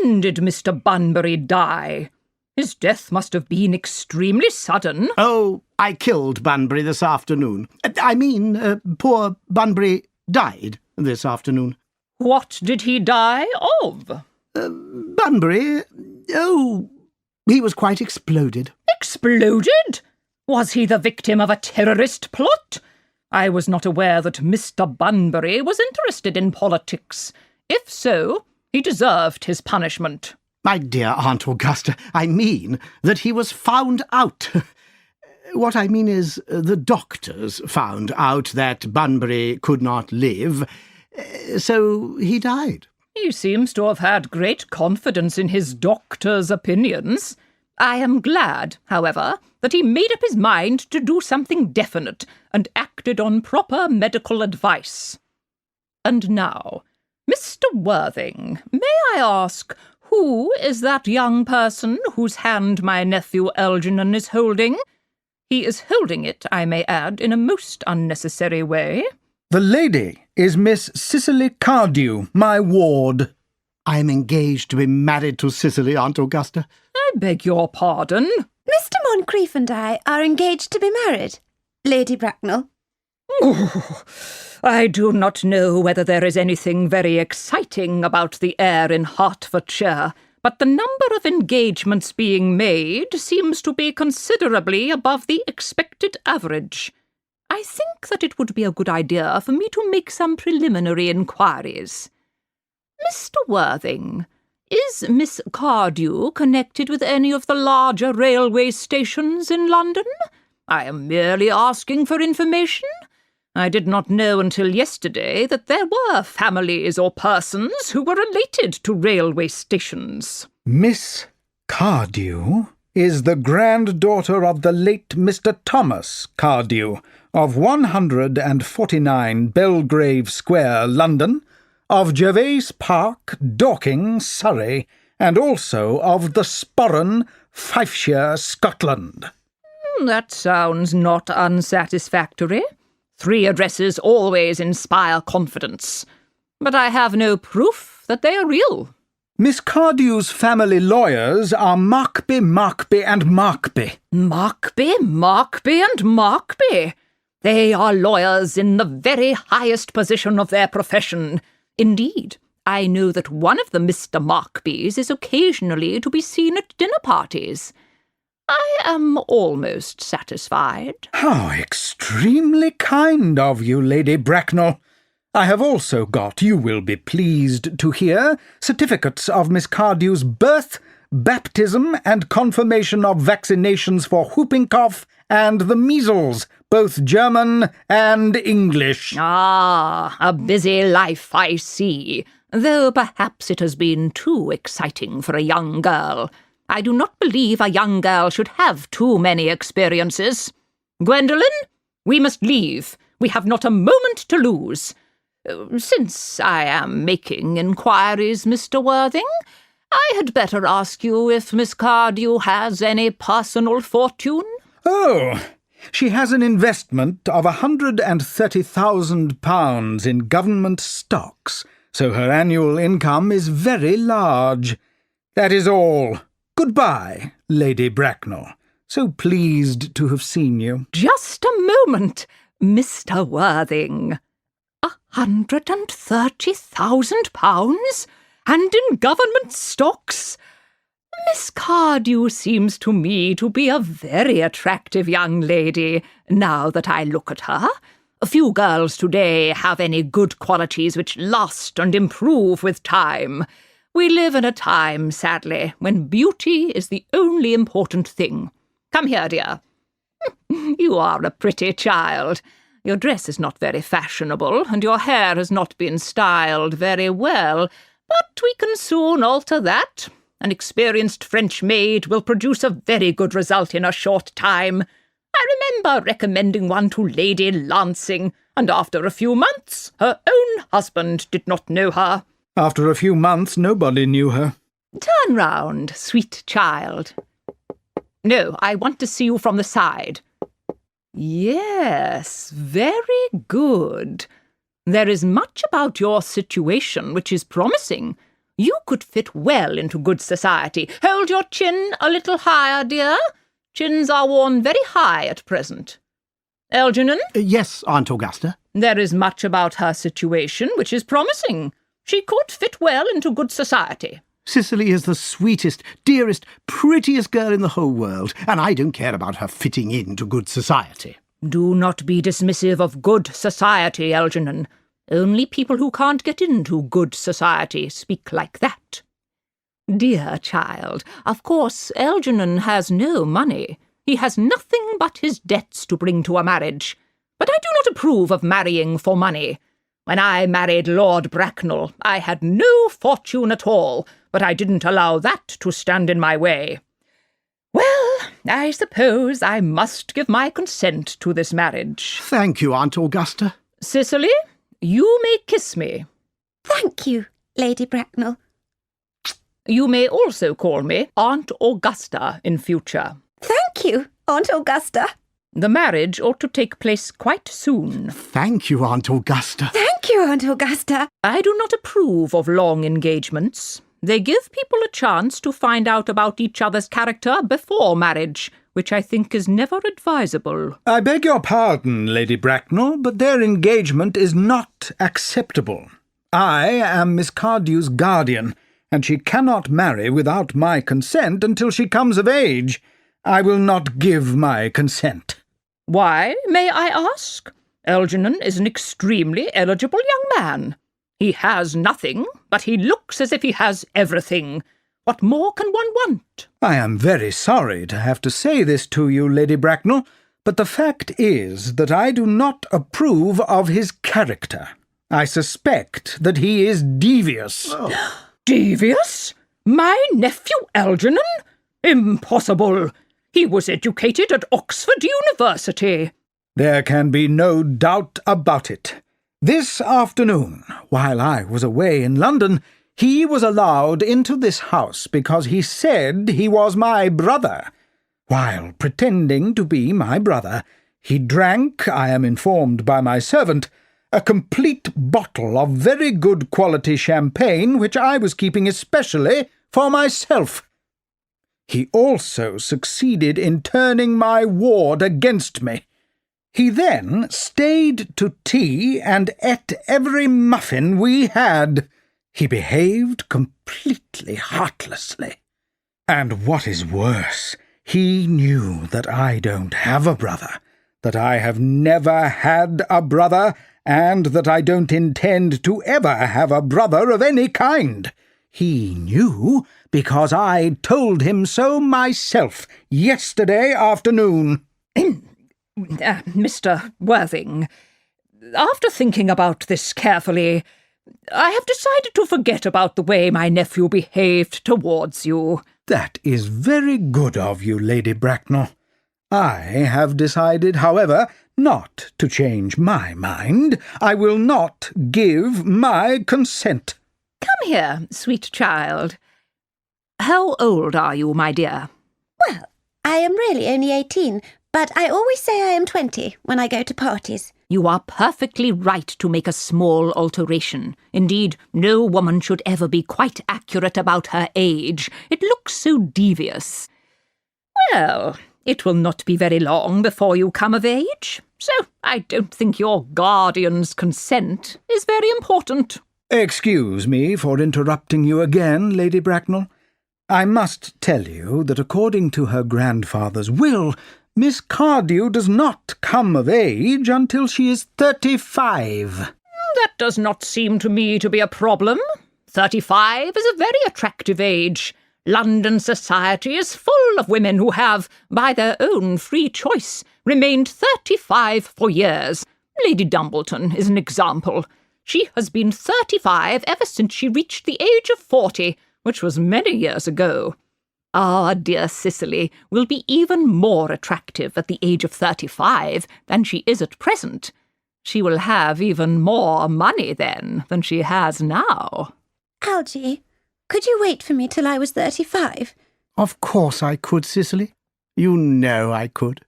When did Mr. Bunbury die? His death must have been extremely sudden. Oh, I killed Bunbury this afternoon. I mean, poor Bunbury died this afternoon. What did he die of? Bunbury? Oh, he was quite exploded. Exploded? Was he the victim of a terrorist plot? I was not aware that Mr. Bunbury was interested in politics. If so, he deserved his punishment. My dear Aunt Augusta, I mean that he was found out. What I mean is the doctors found out that Bunbury could not live, so he died. He seems to have had great confidence in his doctor's opinions. I am glad, however, that he made up his mind to do something definite and acted on proper medical advice. And now, Mr. Worthing, may I ask, who is that young person whose hand my nephew Algernon is holding? He is holding it, I may add, in a most unnecessary way. The lady is Miss Cicely Cardew, my ward. I am engaged to be married to Cicely, Aunt Augusta. I beg your pardon? Mr. Moncrieff and I are engaged to be married, Lady Bracknell. Oh, I do not know whether there is anything very exciting about the air in Hertfordshire, but the number of engagements being made seems to be considerably above the expected average. I think that it would be a good idea for me to make some preliminary inquiries. Mr. Worthing, is Miss Cardew connected with any of the larger railway stations in London? I am merely asking for information. I did not know until yesterday that there were families or persons who were related to railway stations. Miss Cardew is the granddaughter of the late Mr. Thomas Cardew of 149 Belgrave Square, London, of Gervase Park, Dorking, Surrey, and also of the Sporran, Fifeshire, Scotland. That sounds not unsatisfactory. 3 addresses always inspire confidence. But I have no proof that they are real. Miss Cardew's family lawyers are Markby, and Markby. Markby, and Markby. They are lawyers in the very highest position of their profession. Indeed, I know that one of the Mr. Markbys is occasionally to be seen at dinner parties. I am almost satisfied. How extremely kind of you, Lady Bracknell. I have also got, you will be pleased to hear, certificates of Miss Cardew's birth, baptism, and confirmation of vaccinations for whooping cough and the measles, both German and English. Ah, a busy life, I see, though perhaps it has been too exciting for a young girl. I do not believe a young girl should have too many experiences. Gwendolen, we must leave. We have not a moment to lose. Since I am making inquiries, Mr. Worthing, I had better ask you if Miss Cardew has any personal fortune. Oh, she has an investment of £130,000 in government stocks, so her annual income is very large. That is all. Goodbye, Lady Bracknell. So pleased to have seen you. Just a moment, Mr. Worthing. £130,000? and in government stocks. Miss Cardew seems to me to be a very attractive young lady, now that I look at her. Few girls today have any good qualities which last and improve with time. We live in a time, sadly, when beauty is the only important thing. Come here, dear. You are a pretty child. Your dress is not very fashionable, and your hair has not been styled very well, but we can soon alter that. An experienced French maid will produce a very good result in a short time. I remember recommending one to Lady Lancing, and after a few months her own husband did not know her. After a few months, nobody knew her. Turn round, sweet child. No, I want to see you from the side. Yes, very good. There is much about your situation which is promising. You could fit well into good society. Hold your chin a little higher, dear. Chins are worn very high at present. Algernon? Yes, Aunt Augusta. There is much about her situation which is promising. She could fit well into good society. Cicely is the sweetest, dearest, prettiest girl in the whole world, and I don't care about her fitting into good society. Do not be dismissive of good society, Algernon. Only people who can't get into good society speak like that. Dear child, of course Algernon has no money. He has nothing but his debts to bring to a marriage. But I do not approve of marrying for money. When I married Lord Bracknell, I had no fortune at all, but I didn't allow that to stand in my way. Well, I suppose I must give my consent to this marriage. Thank you, Aunt Augusta. Cicely, you may kiss me. Thank you, Lady Bracknell. You may also call me Aunt Augusta in future. Thank you, Aunt Augusta. The marriage ought to take place quite soon. Thank you, Aunt Augusta. Thank you, Aunt Augusta. I do not approve of long engagements. They give people a chance to find out about each other's character before marriage, which I think is never advisable. I beg your pardon, Lady Bracknell, but their engagement is not acceptable. I am Miss Cardew's guardian, and she cannot marry without my consent until she comes of age. I will not give my consent. Why, may I ask? Algernon is an extremely eligible young man. He has nothing, but he looks as if he has everything. What more can one want? I am very sorry to have to say this to you, Lady Bracknell, but the fact is that I do not approve of his character. I suspect that he is devious. Oh. Devious? My nephew Algernon? Impossible! He was educated at Oxford University. There can be no doubt about it. This afternoon, while I was away in London, he was allowed into this house because he said he was my brother. While pretending to be my brother, he drank, I am informed by my servant, a complete bottle of very good quality champagne which I was keeping especially for myself. He also succeeded in turning my ward against me. He then stayed to tea and ate every muffin we had. He behaved completely heartlessly. And what is worse, he knew that I don't have a brother, that I have never had a brother, and that I don't intend to ever have a brother of any kind. He knew because I told him so myself yesterday afternoon. Mr. Worthing, after thinking about this carefully, I have decided to forget about the way my nephew behaved towards you. That is very good of you, Lady Bracknell. I have decided, however, not to change my mind. I will not give my consent. Come here, sweet child. How old are you, my dear? Well, I am really only 18, but I always say I am 20 when I go to parties. You are perfectly right to make a small alteration. Indeed, no woman should ever be quite accurate about her age. It looks so devious. Well, it will not be very long before you come of age, so I don't think your guardian's consent is very important. Excuse me for interrupting you again, Lady Bracknell. I must tell you that according to her grandfather's will, Miss Cardew does not come of age until she is 35. That does not seem to me to be a problem. 35 is a very attractive age. London society is full of women who have, by their own free choice, remained 35 for years. Lady Dumbleton is an example. She has been 35 ever since she reached the age of 40, which was many years ago. Our dear Cicely will be even more attractive at the age of 35 than she is at present. She will have even more money then than she has now. Algy, could you wait for me till I was 35? Of course I could, Cicely. You know I could.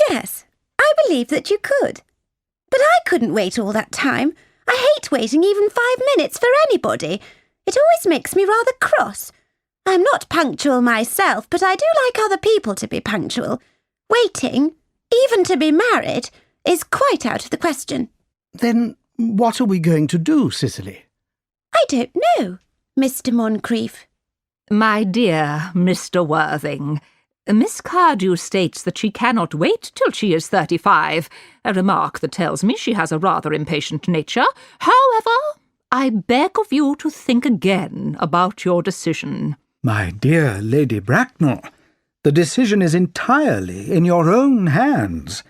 Yes, I believe that you could. But I couldn't wait all that time. I hate waiting even 5 minutes for anybody. It always makes me rather cross. I'm not punctual myself, but I do like other people to be punctual. Waiting, even to be married, is quite out of the question. Then what are we going to do, Cicely? I don't know, Mr. Moncrief. My dear Mr. Worthing, Miss Cardew states that she cannot wait till she is 35, a remark that tells me she has a rather impatient nature. However, I beg of you to think again about your decision. My dear Lady Bracknell, the decision is entirely in your own hands.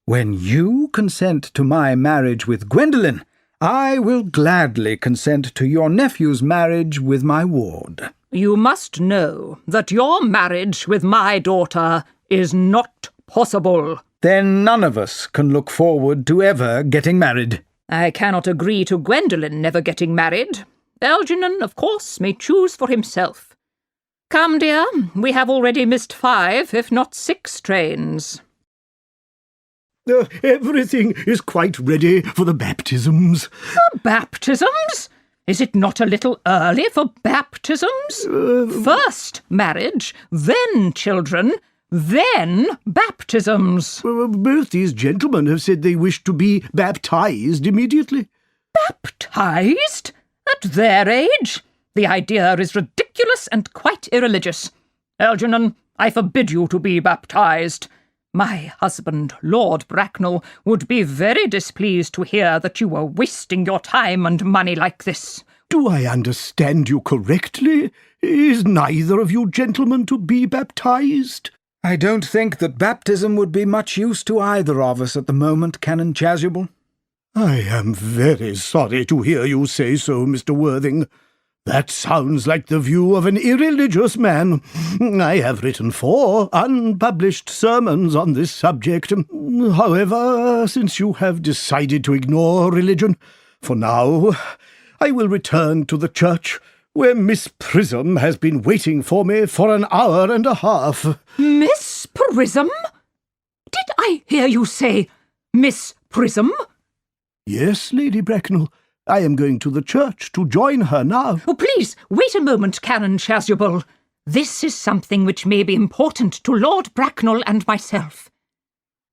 When you consent to my marriage with Gwendolen, I will gladly consent to your nephew's marriage with my ward. You must know that your marriage with my daughter is not possible. Then none of us can look forward to ever getting married. I cannot agree to Gwendolen never getting married. Algernon, of course, may choose for himself. Come, dear, we have already missed 5, if not 6 trains. Everything is quite ready for the baptisms. The baptisms? Is it not a little early for baptisms? First marriage, then children, then baptisms. Both these gentlemen have said they wish to be baptized immediately. Baptized? At their age? The idea is ridiculous and quite irreligious. Algernon, I forbid you to be baptized. My husband, Lord Bracknell, would be very displeased to hear that you were wasting your time and money like this. Do I understand you correctly? Is neither of you gentlemen to be baptized? I don't think that baptism would be much use to either of us at the moment, Canon Chasuble. I am very sorry to hear you say so, Mr. Worthing. That sounds like the view of an irreligious man. I have written 4 unpublished sermons on this subject. However, since you have decided to ignore religion, for now, I will return to the church, where Miss Prism has been waiting for me for an hour and a half. Miss Prism? Did I hear you say Miss Prism? Yes, Lady Bracknell. I am going to the church to join her now. Oh, please, wait a moment, Canon Chasuble. This is something which may be important to Lord Bracknell and myself.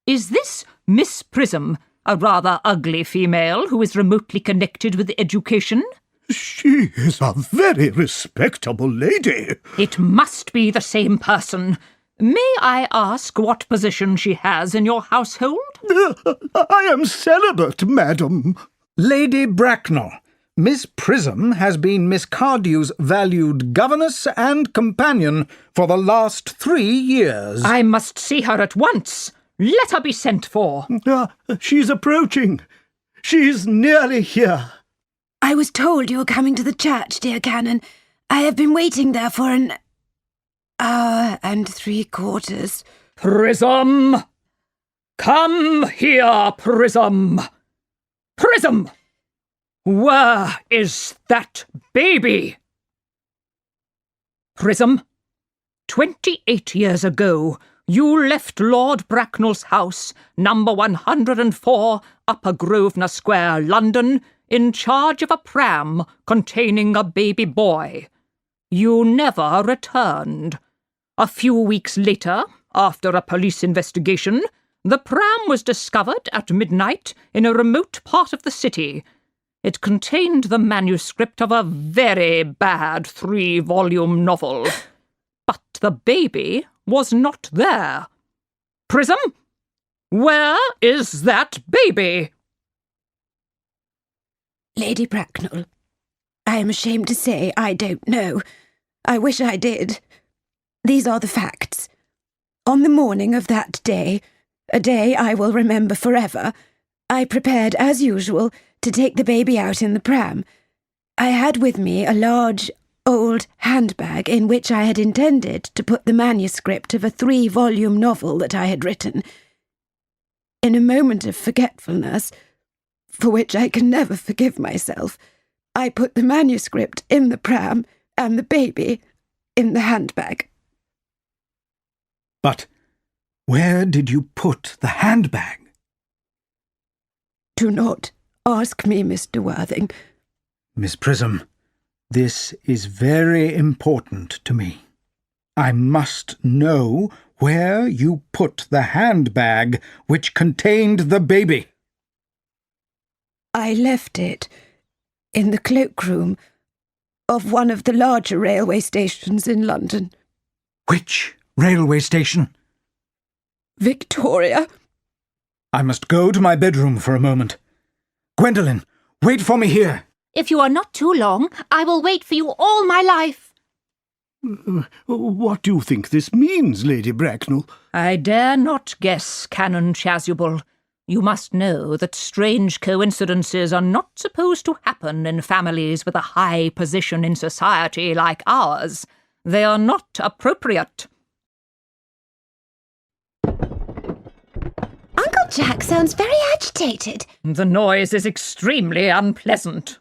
Is this Miss Prism a rather ugly female who is remotely connected with education? She is a very respectable lady. It must be the same person. May I ask what position she has in your household? I am celibate, madam. Lady Bracknell, Miss Prism has been Miss Cardew's valued governess and companion for the last 3 years. I must see her at once. Let her be sent for. She's approaching. She's nearly here. I was told you were coming to the church, dear Canon. I have been waiting there for an hour and 3/4. Prism! Come here, Prism! Prism! Where is that baby? Prism, 28 years ago, you left Lord Bracknell's house, number 104, Upper Grosvenor Square, London, in charge of a pram containing a baby boy. You never returned. A few weeks later, after a police investigation, the pram was discovered at midnight in a remote part of the city. It contained the manuscript of a very bad 3-volume novel. But the baby was not there. Prism, where is that baby? Lady Bracknell, I am ashamed to say I don't know. I wish I did. These are the facts. On the morning of that day, a day I will remember forever, I prepared, as usual, to take the baby out in the pram. I had with me a large, old handbag in which I had intended to put the manuscript of a 3-volume novel that I had written. In a moment of forgetfulness, for which I can never forgive myself, I put the manuscript in the pram and the baby in the handbag. But where did you put the handbag? Do not ask me, Mr. Worthing. Miss Prism, this is very important to me. I must know where you put the handbag which contained the baby. I left it in the cloakroom of one of the larger railway stations in London. Which railway station? Victoria. I must go to my bedroom for a moment. Gwendolen, wait for me here. If you are not too long, I will wait for you all my life. What do you think this means, Lady Bracknell? I dare not guess, Canon Chasuble. You must know that strange coincidences are not supposed to happen in families with a high position in society like ours. They are not appropriate. Uncle Jack sounds very agitated. The noise is extremely unpleasant.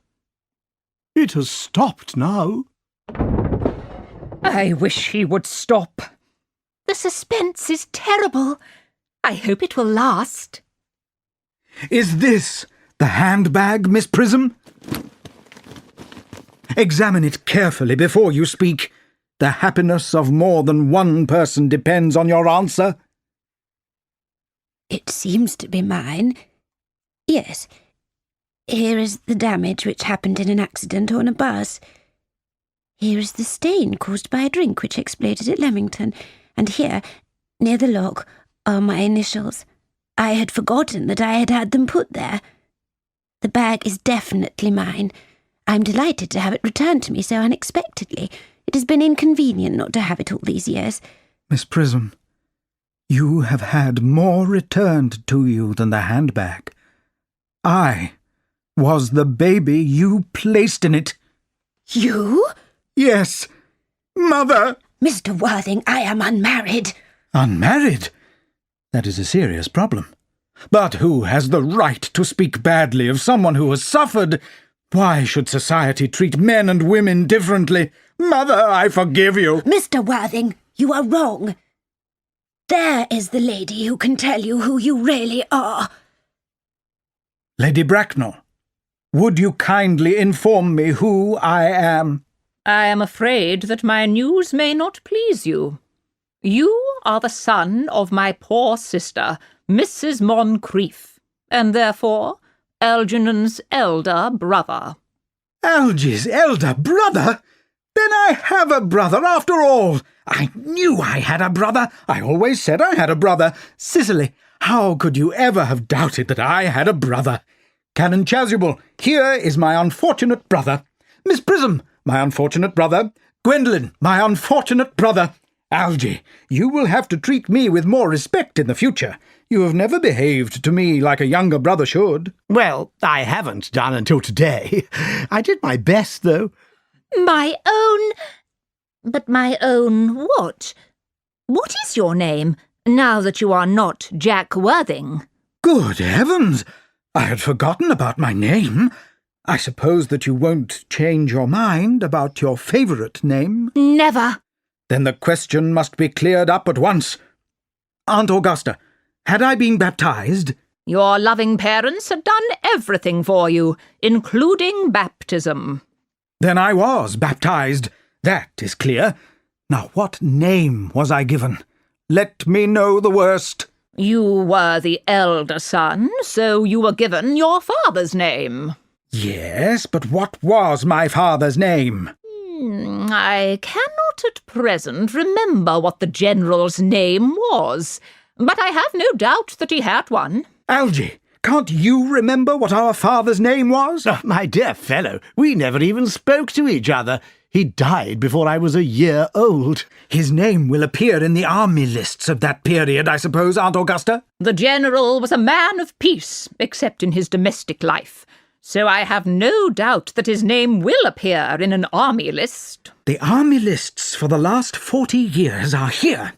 It has stopped now. I wish he would stop. The suspense is terrible. I hope it will last. Is this the handbag, Miss Prism? Examine it carefully before you speak. The happiness of more than one person depends on your answer. It seems to be mine. Yes. Here is the damage which happened in an accident on a bus. Here is the stain caused by a drink which exploded at Leamington. And here, near the lock, are my initials. I had forgotten that I had had them put there. The bag is definitely mine. I'm delighted to have it returned to me so unexpectedly. It has been inconvenient not to have it all these years. Miss Prism, you have had more returned to you than the handbag. I was the baby you placed in it. You? Yes, Mother! Mr. Worthing, I am unmarried. Unmarried? That is a serious problem. But who has the right to speak badly of someone who has suffered? Why should society treat men and women differently? Mother, I forgive you. Mr. Worthing, you are wrong. There is the lady who can tell you who you really are. Lady Bracknell, would you kindly inform me who I am? I am afraid that my news may not please you. You are the son of my poor sister, Mrs. Moncrief, and therefore Algernon's elder brother. Algy's elder brother? Then I have a brother after all. I knew I had a brother. I always said I had a brother. Cicely, how could you ever have doubted that I had a brother? Canon Chasuble, here is my unfortunate brother. Miss Prism, my unfortunate brother. Gwendolen, my unfortunate brother. Algy, you will have to treat me with more respect in the future. You have never behaved to me like a younger brother should. Well, I haven't done until today. I did my best, though. My own... But my own what? What is your name, now that you are not Jack Worthing? Good heavens! I had forgotten about my name. I suppose that you won't change your mind about your favourite name? Never. Then the question must be cleared up at once. Aunt Augusta, had I been baptised? Your loving parents had done everything for you, including baptism. Then I was baptised. That is clear. Now what name was I given? Let me know the worst. You were the elder son, so you were given your father's name. Yes, but what was my father's name? I cannot at present remember what the General's name was, but I have no doubt that he had one. Algy, can't you remember what our father's name was? Oh, my dear fellow, we never even spoke to each other. He died before I was a year old. His name will appear in the army lists of that period, I suppose, Aunt Augusta? The General was a man of peace, except in his domestic life, so I have no doubt that his name will appear in an army list. The army lists for the last 40 years are here.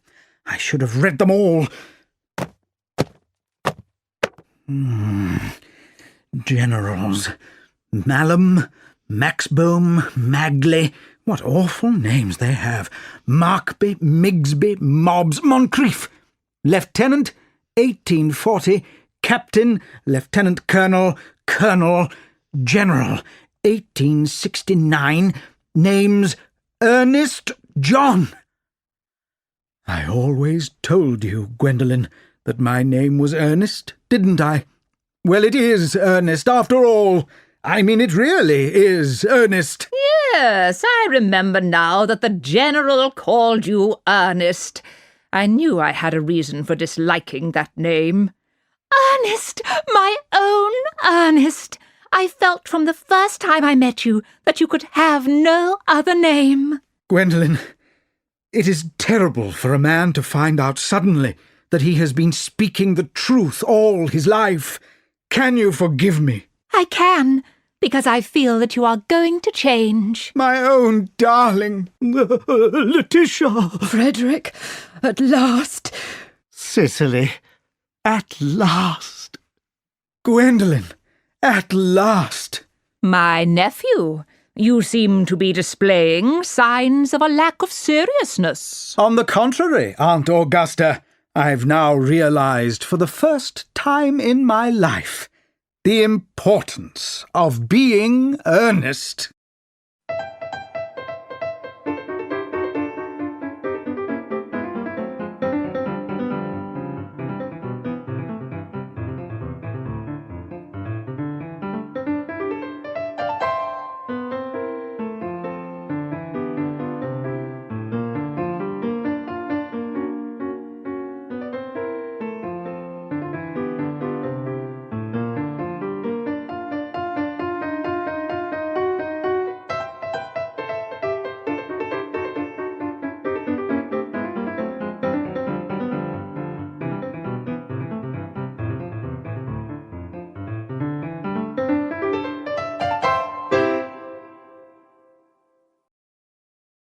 I should have read them all. Generals. Malcolm, Maxbohm, Magley. What awful names they have. Markby, Migsby, Mobbs, Moncrief. Lieutenant, 1840. Captain, Lieutenant Colonel, Colonel, General, 1869. Names, Ernest, John. I always told you, Gwendolen, that my name was Ernest, didn't I? Well, it is Ernest, after all. I mean, it really is Ernest. Yes, I remember now that the General called you Ernest. I knew I had a reason for disliking that name. Ernest, my own Ernest. I felt from the first time I met you that you could have no other name. Gwendolen, it is terrible for a man to find out suddenly that he has been speaking the truth all his life. Can you forgive me? I can, because I feel that you are going to change. My own darling. Letitia. Frederick, at last. Cicely, at last. Gwendolen, at last. My nephew, you seem to be displaying signs of a lack of seriousness. On the contrary, Aunt Augusta, I've now realized for the first time in my life the importance of being earnest.